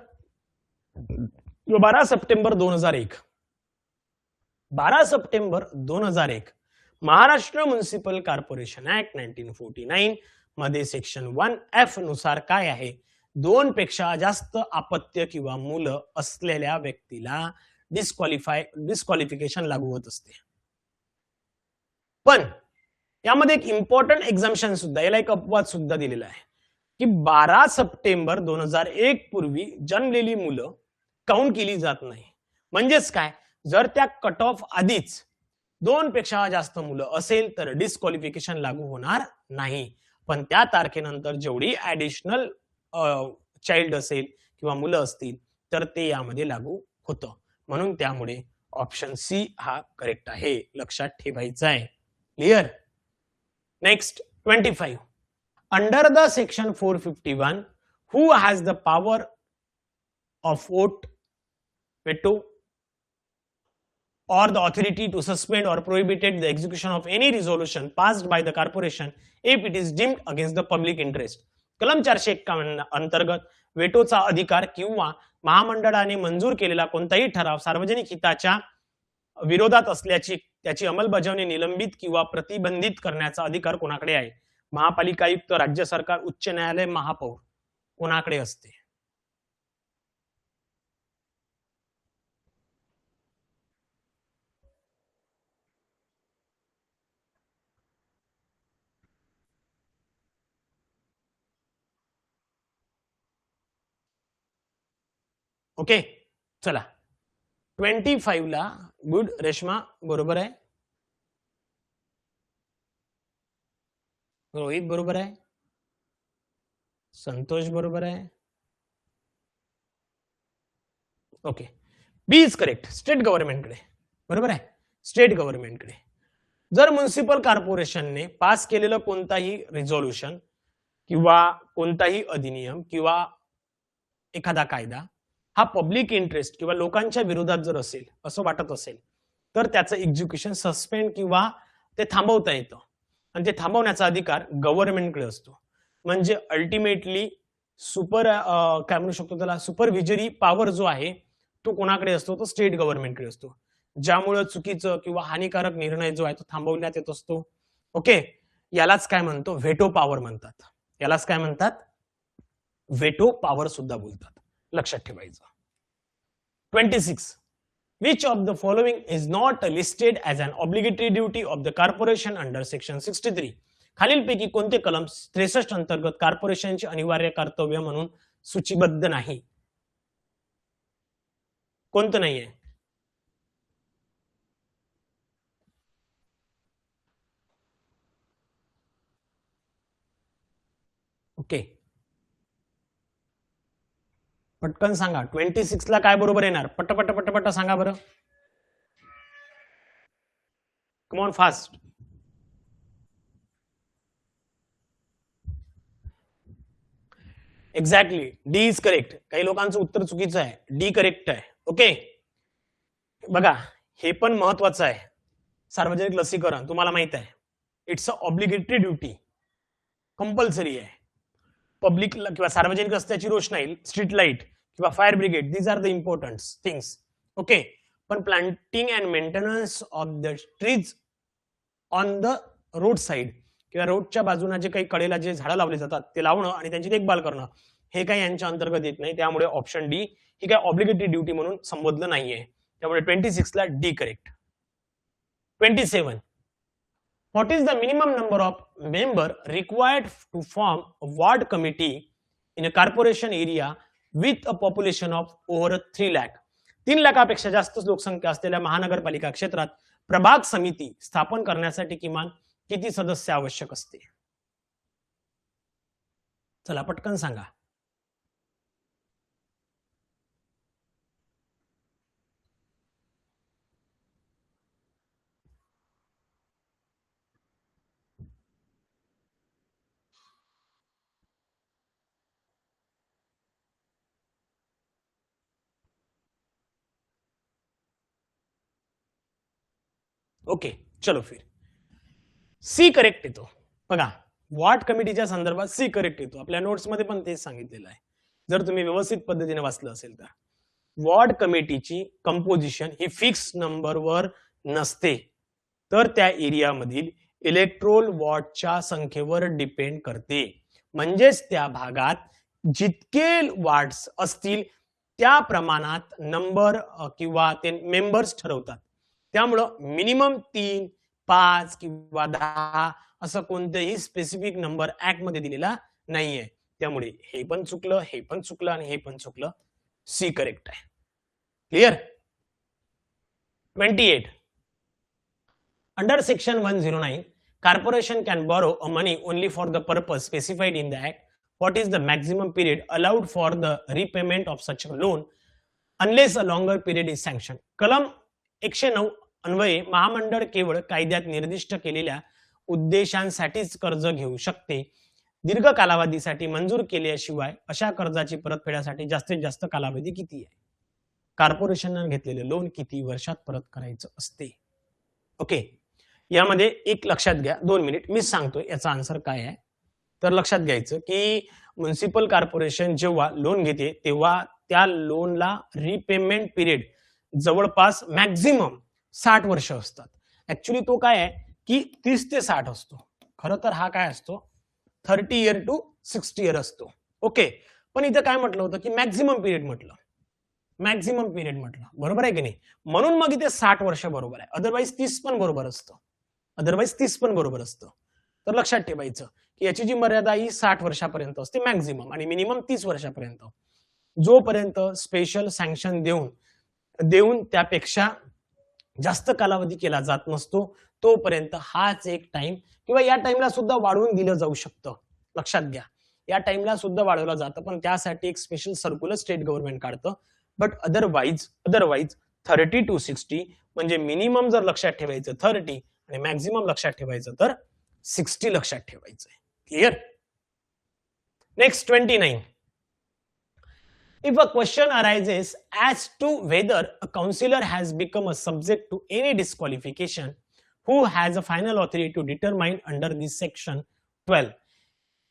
12 September 2001 12 September 2001 Maharashtra municipal corporation act 1949 मध्ये सेक्शन 1F नुसार काय आहे? 2 पेक्षा जास्त अपत्य किंवा मुलं असलेल्या व्यक्तीला डिस्क्वालिफिकेशन लागू होत असते. पण यामध्ये एक इम्पॉर्टंट एक्झाम्पशन सुद्धा, याला एक अपवाद सुद्धा दिलेला आहे की 12 सप्टेंबर 2001 पूर्वी जन्मलेली मुलं काउंट केली जात नाही. म्हणजेच काय, जर त्या कट ऑफ आधीच 2 पेक्षा जास्त मुलं असेल तर डिस्क्वालिफिकेशन लागू होणार नाही. पण त्या तारखेनंतर जेवढी ऍडिशनल चाइल्ड असेल किंवा मुलं असतील तर ते यामध्ये लागू होतं. म्हणून त्यामुळे ऑप्शन सी हा करेक्ट आहे, लक्षात ठेवायचा आहे. Clear. Next 25. Under the section 451 who has the power of vote, veto or the authority to suspend or prohibited the execution of any resolution passed by the corporation if it is deemed against the public interest. कलम 451 अंतर्गत वेटोचा अधिकार किंवा महामंडळाने मंजूर केलेला कोणताही ठराव सार्वजनिक हिताच्या विरोधात असल्याची त्याची अंमलबजावणी निलंबित किंवा प्रतिबंधित करण्याचा अधिकार कोणाकडे आहे? महापालिका आयुक्त, राज्य सरकार, उच्च न्यायालय, महापौर, कोणाकडे असते? ओके, चला 25 ला गुड. रेश्मा बरोबर आहे, रोहित बरोबर आहे, संतोष बरोबर आहे. Okay, B is correct. State गव्हर्नमेंटकडे, बरोबर आहे, स्टेट गव्हर्नमेंटकडे. जर म्युनिसिपल कॉर्पोरेशनने पास केलेलं कोणताही रिझोल्युशन किंवा कोणताही अधिनियम किंवा एखादा कायदा हा पब्लिक इंटरेस्ट किंवा लोकांच्या विरोधात जर असेल असं वाटत असेल तर त्याचं एक्झिक्युशन सस्पेंड किंवा ते थांबवता येतं. आणि ते थांबवण्याचा अधिकार गव्हर्नमेंटकडे असतो. म्हणजे अल्टिमेटली काय म्हणू शकतो त्याला, सुपरव्हिजरी पॉवर जो आहे तो कोणाकडे असतो? तो स्टेट गव्हर्नमेंटकडे असतो. ज्यामुळे चुकीचं किंवा हानिकारक निर्णय जो आहे तो थांबवण्यात येत असतो. ओके, यालाच काय म्हणतो? व्हेटो पॉवर म्हणतात. यालाच काय म्हणतात? व्हेटो पॉवर सुद्धा बोलतात, लक्षात ठेवायचं. 26. Which of the following is not listed as an obligatory duty of the corporation under section 63? खालीलपैकी कोणते कलम 63 अंतर्गत कॉर्पोरेशनचे अनिवार्य कर्तव्य म्हणून सूचीबद्ध नाही? कोणतं नाहीये? ओके, पटकन सांगा. 26 ला काय बरोबर येणार? पटपट पटपट सांगा बरं. Come on fast. Exactly, D is correct. काही लोकांचं उत्तर चुकीचं आहे, डी करेक्ट आहे. ओके, बघा हे पण महत्वाचं आहे. सार्वजनिक लसीकरण तुम्हाला माहित आहे, it's a obligatory duty, compulsory आहे. पब्लिक किंवा सार्वजनिक रस्त्याची रोषणाई, स्ट्रीट लाईट किंवा fire brigade, these are the important things. Okay, पण planting and maintenance of the trees on the road side किंवा रोडच्या बाजूला जे काही कडेला जे झाडं लावली जातात ते लावणं आणि त्यांची देखभाल करणं हे काही यांच्या अंतर्गत येत नाही. त्यामुळे ऑप्शन डी ही काय ऑब्लिगेटरी ड्युटी म्हणून संबोधलं नाहीये. त्यामुळे 26 ला D correct. 27. What is the minimum number of member required to form a ward committee in a corporation area with a population of over 3 lakh? 3 लाखापेक्षा जास्त लोकसंख्या असलेल्या महानगरपालिका क्षेत्रात प्रभाग समिती स्थापन करण्यासाठी किमान किती सदस्य आवश्यक असते? चला पटकन सांगा. ओके, चलो फिर सी करेक्ट येतो बघा. वॉर्ड कमिटीच्या संदर्भात सी करेक्ट येतो. आपल्या नोट्स मध्ये पण तेच सांगितलेलं आहे, जर तुम्ही व्यवस्थित पद्धतीने वाचलं असेल तर. वॉर्ड कमिटीची कंपोजिशन ही फिक्स नंबरवर नसते, तर त्या एरियामधील इलेक्ट्रोल वॉर्डच्या संख्येवर डिपेंड करते. म्हणजेच त्या भागात जितके वॉर्ड्स असतील त्या प्रमाणात नंबर किंवा ते मेंबर्स ठरवतात. त्यामुळं मिनिमम 3, 5 किंवा 10 असं कोणतेही स्पेसिफिक नंबर ऍक्ट मध्ये दिलेला नाहीये. त्यामुळे हे पण चुकलं, हे पण चुकलं आणि हे पण चुकलं. सी करेक्ट आहे. Clear. 28 under section 109 corporation can borrow a money only for the purpose specified in the act. What is the maximum period allowed for the repayment of such a loan unless a longer period is sanctioned? कलम 109 अन्वये महामंडळ केवळ कायद्यात निर्दिष्ट केलेल्या उद्देशांसाठीच कर्ज घेऊ शकते. दीर्घ कालावधीसाठी मंजूर केल्याशिवाय अशा कर्जाची परतफेडीसाठी जास्तीत जास्त कालावधी किती आहे? कॉर्पोरेशनने घेतलेले लोन किती वर्षात परत करायचं असते? ओके, यामध्ये एक लक्षात घ्या, 2 मिनिट मी सांगतोय याचा आन्सर काय आहे. तर लक्षात घ्यायचं की म्युनिसिपल कॉर्पोरेशन जेव्हा लोन घेते तेव्हा त्या लोनला रिपेमेंट पिरियड जवळपास मॅक्झिमम 60 वर्ष असतात. ऍक्च्युली तो काय आहे की 30 ते 60 असतो. खरं तर हा काय असतो 30 इयर टू 60 इयर असतो. ओके, पण इथं काय म्हटलं होतं की मॅक्झिमम पिरियड म्हटलं, मॅक्झिमम पिरियड म्हटलं, बरोबर आहे की नाही? म्हणून मग इथे 60 वर्ष बरोबर आहे. अदरवाईज 30 पण बरोबर असतं, अदरवाईज 30 पण बरोबर असतं. तर लक्षात ठेवायचं की याची जी मर्यादा ही 60 वर्षापर्यंत असते मॅक्झिमम, आणि मिनिमम 30 वर्षापर्यंत. जोपर्यंत स्पेशल सँक्शन देऊन त्यापेक्षा जास्त कालावधी केला जात नसतो तोपर्यंत हाच एक टाइम, किंवा या टाइमला सुद्धा वाढवून दिलं जाऊ शकतं. लक्षात घ्या, या टाइमला सुद्धा वाढवलं जातं, पण त्यासाठी एक स्पेशल सर्क्युलर स्टेट गव्हर्नमेंट काढतं. बट अदरवाईज 30 टू 60 म्हणजे मिनिमम जर लक्षात ठेवायचं 30 आणि मॅक्झिमम लक्षात ठेवायचं तर 60 लक्षात ठेवायचं. Clear. Next 29. If a question arises as to whether a councillor has become a subject to any disqualification, who has a final authority to determine under this section 12?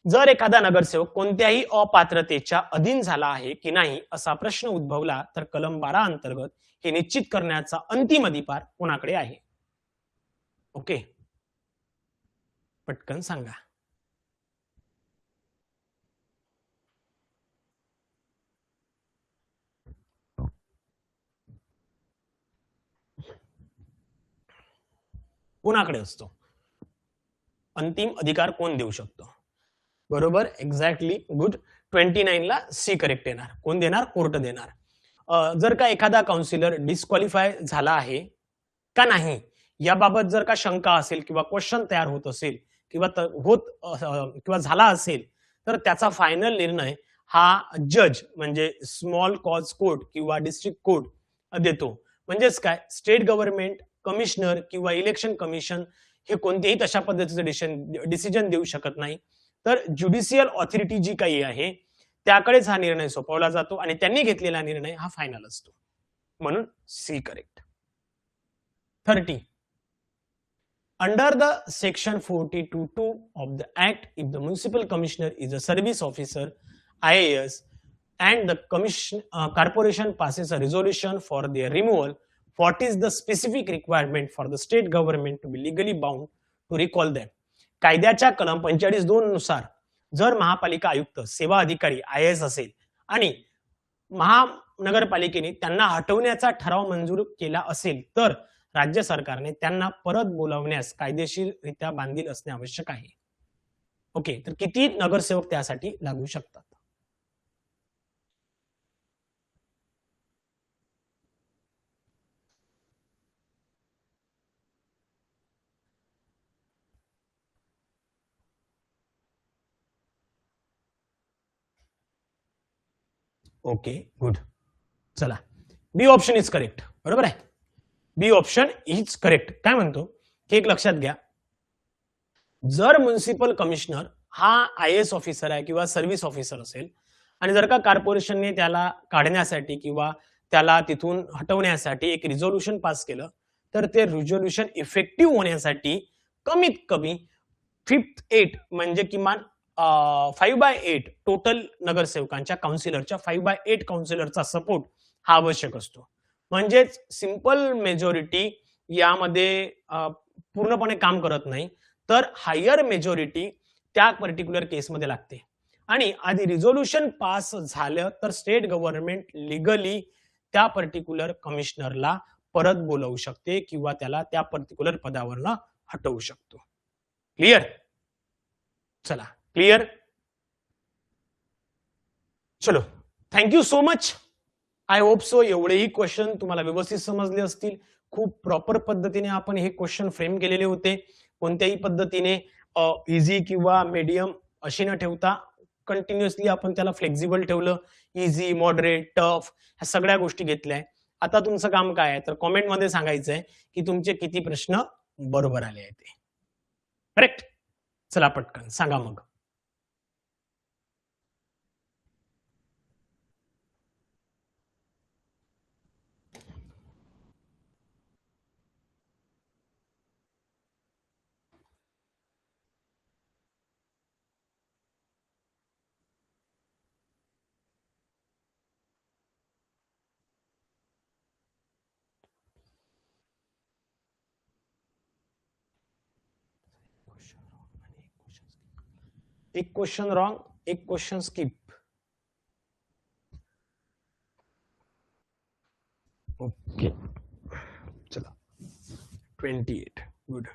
जर एखादा नगरसेवक कोणत्याही अपात्रतेच्या अधीन झाला आहे की नाही असा प्रश्न उद्भवला तर कलम 12 अंतर्गत हे निश्चित करण्याचा अंतिम अधिकार कोणाकडे आहे? ओके, पटकन सांगा. कोणाकडे असतो अंतिम अधिकार? कोण देऊ शकतो? बरोबर, एक्झॅक्टली, गुड. 29 ला सी करेक्ट येणार. कोण देणार? कोर्ट देणार. जर का एखादा काउन्सिलर डिस्क्वालिफाय झाला आहे का नाही याबाबत जर का शंका असेल किंवा क्वेश्चन तयार होत असेल किंवा झाला असेल तर त्याचा फायनल निर्णय हा जज म्हणजे स्मॉल कॉज कोर्ट किंवा डिस्ट्रिक्ट कोर्ट देतो. म्हणजेच काय, स्टेट गव्हर्नमेंट, कमिशनर किंवा इलेक्शन कमिशन हे कोणतेही तशा पद्धतीचं डिसिजन देऊ शकत नाही. तर ज्युडिशियल ऑथॉरिटी जी काही आहे त्याकडेच हा निर्णय सोपवला जातो आणि त्यांनी घेतलेला निर्णय हा फायनल असतो. म्हणून C correct. 30. Under the section 42(2) of the Act, if the municipal commissioner is a service officer, IAS, and the corporation passes a resolution for their removal, what is the specific requirement for the state government to be legally bound to recall them? कायद्याच्या कलम 45(2) नुसार जर महापालिका आयुक्त सेवा अधिकारी IAS असेल आणि महानगरपालिकेने त्यांना हटवण्याचा ठराव मंजूर केला असेल तर राज्य सरकारने त्यांना परत बोलावण्यास कायदेशीररित्या बांधील असणे आवश्यक आहे. ओके, तर किती नगरसेवक त्यासाठी लागू शकतात? Okay, good. चला, बी ऑप्शन इज करेक्ट. बरोबर आहे, बी ऑप्शन इज करेक्ट. काय म्हणतो की एक लक्षात घ्या, जर म्युनिसिपल कमिशनर हा IAS ऑफिसर आहे किंवा सर्व्हिस ऑफिसर असेल आणि जर का कॉर्पोरेशनने त्याला काढण्यासाठी किंवा त्याला तिथून हटवण्यासाठी एक रिझोल्युशन पास केलं तर ते रिझोल्युशन इफेक्टिव्ह होण्यासाठी कमीत कमी 5/8 म्हणजे किमान 5/8 टोटल नगरसेवकांच्या काउन्सिलरच्या 5/8 काउन्सिलरचा सपोर्ट हा आवश्यक असतो. म्हणजेच सिंपल मेजॉरिटी यामध्ये पूर्णपणे काम करत नाही, तर हायर मेजॉरिटी त्या पर्टिक्युलर केसमध्ये लागते. आणि आधी रिझोल्युशन पास झालं तर स्टेट गव्हर्नमेंट लिगली त्या पर्टिक्युलर कमिशनरला परत बोलवू शकते किंवा त्याला त्या पर्टिक्युलर पदावरनं हटवू शकतो. क्लिअर? चला, क्लिअर? चलो, thank you so much. I hope so एवढेही क्वेश्चन तुम्हाला व्यवस्थित समजले असतील. खूप प्रॉपर पद्धतीने आपण हे क्वेश्चन फ्रेम केलेले होते. कोणत्याही पद्धतीने इझी किंवा मीडियम अशी न ठेवता कंटिन्युअसली आपण त्याला फ्लेक्झिबल ठेवलं. इझी, मॉडरेट, टफ ह्या सगळ्या गोष्टी घेतल्या. आता तुमचं काम काय आहे तर कॉमेंटमध्ये सांगायचं आहे की तुमचे किती प्रश्न बरोबर आले आहेत. करेक्ट? चला पटकन सांगा मग. एक क्वेश्चन रॉंग, एक क्वेश्चन स्किप. ओके, चला 28 गुड.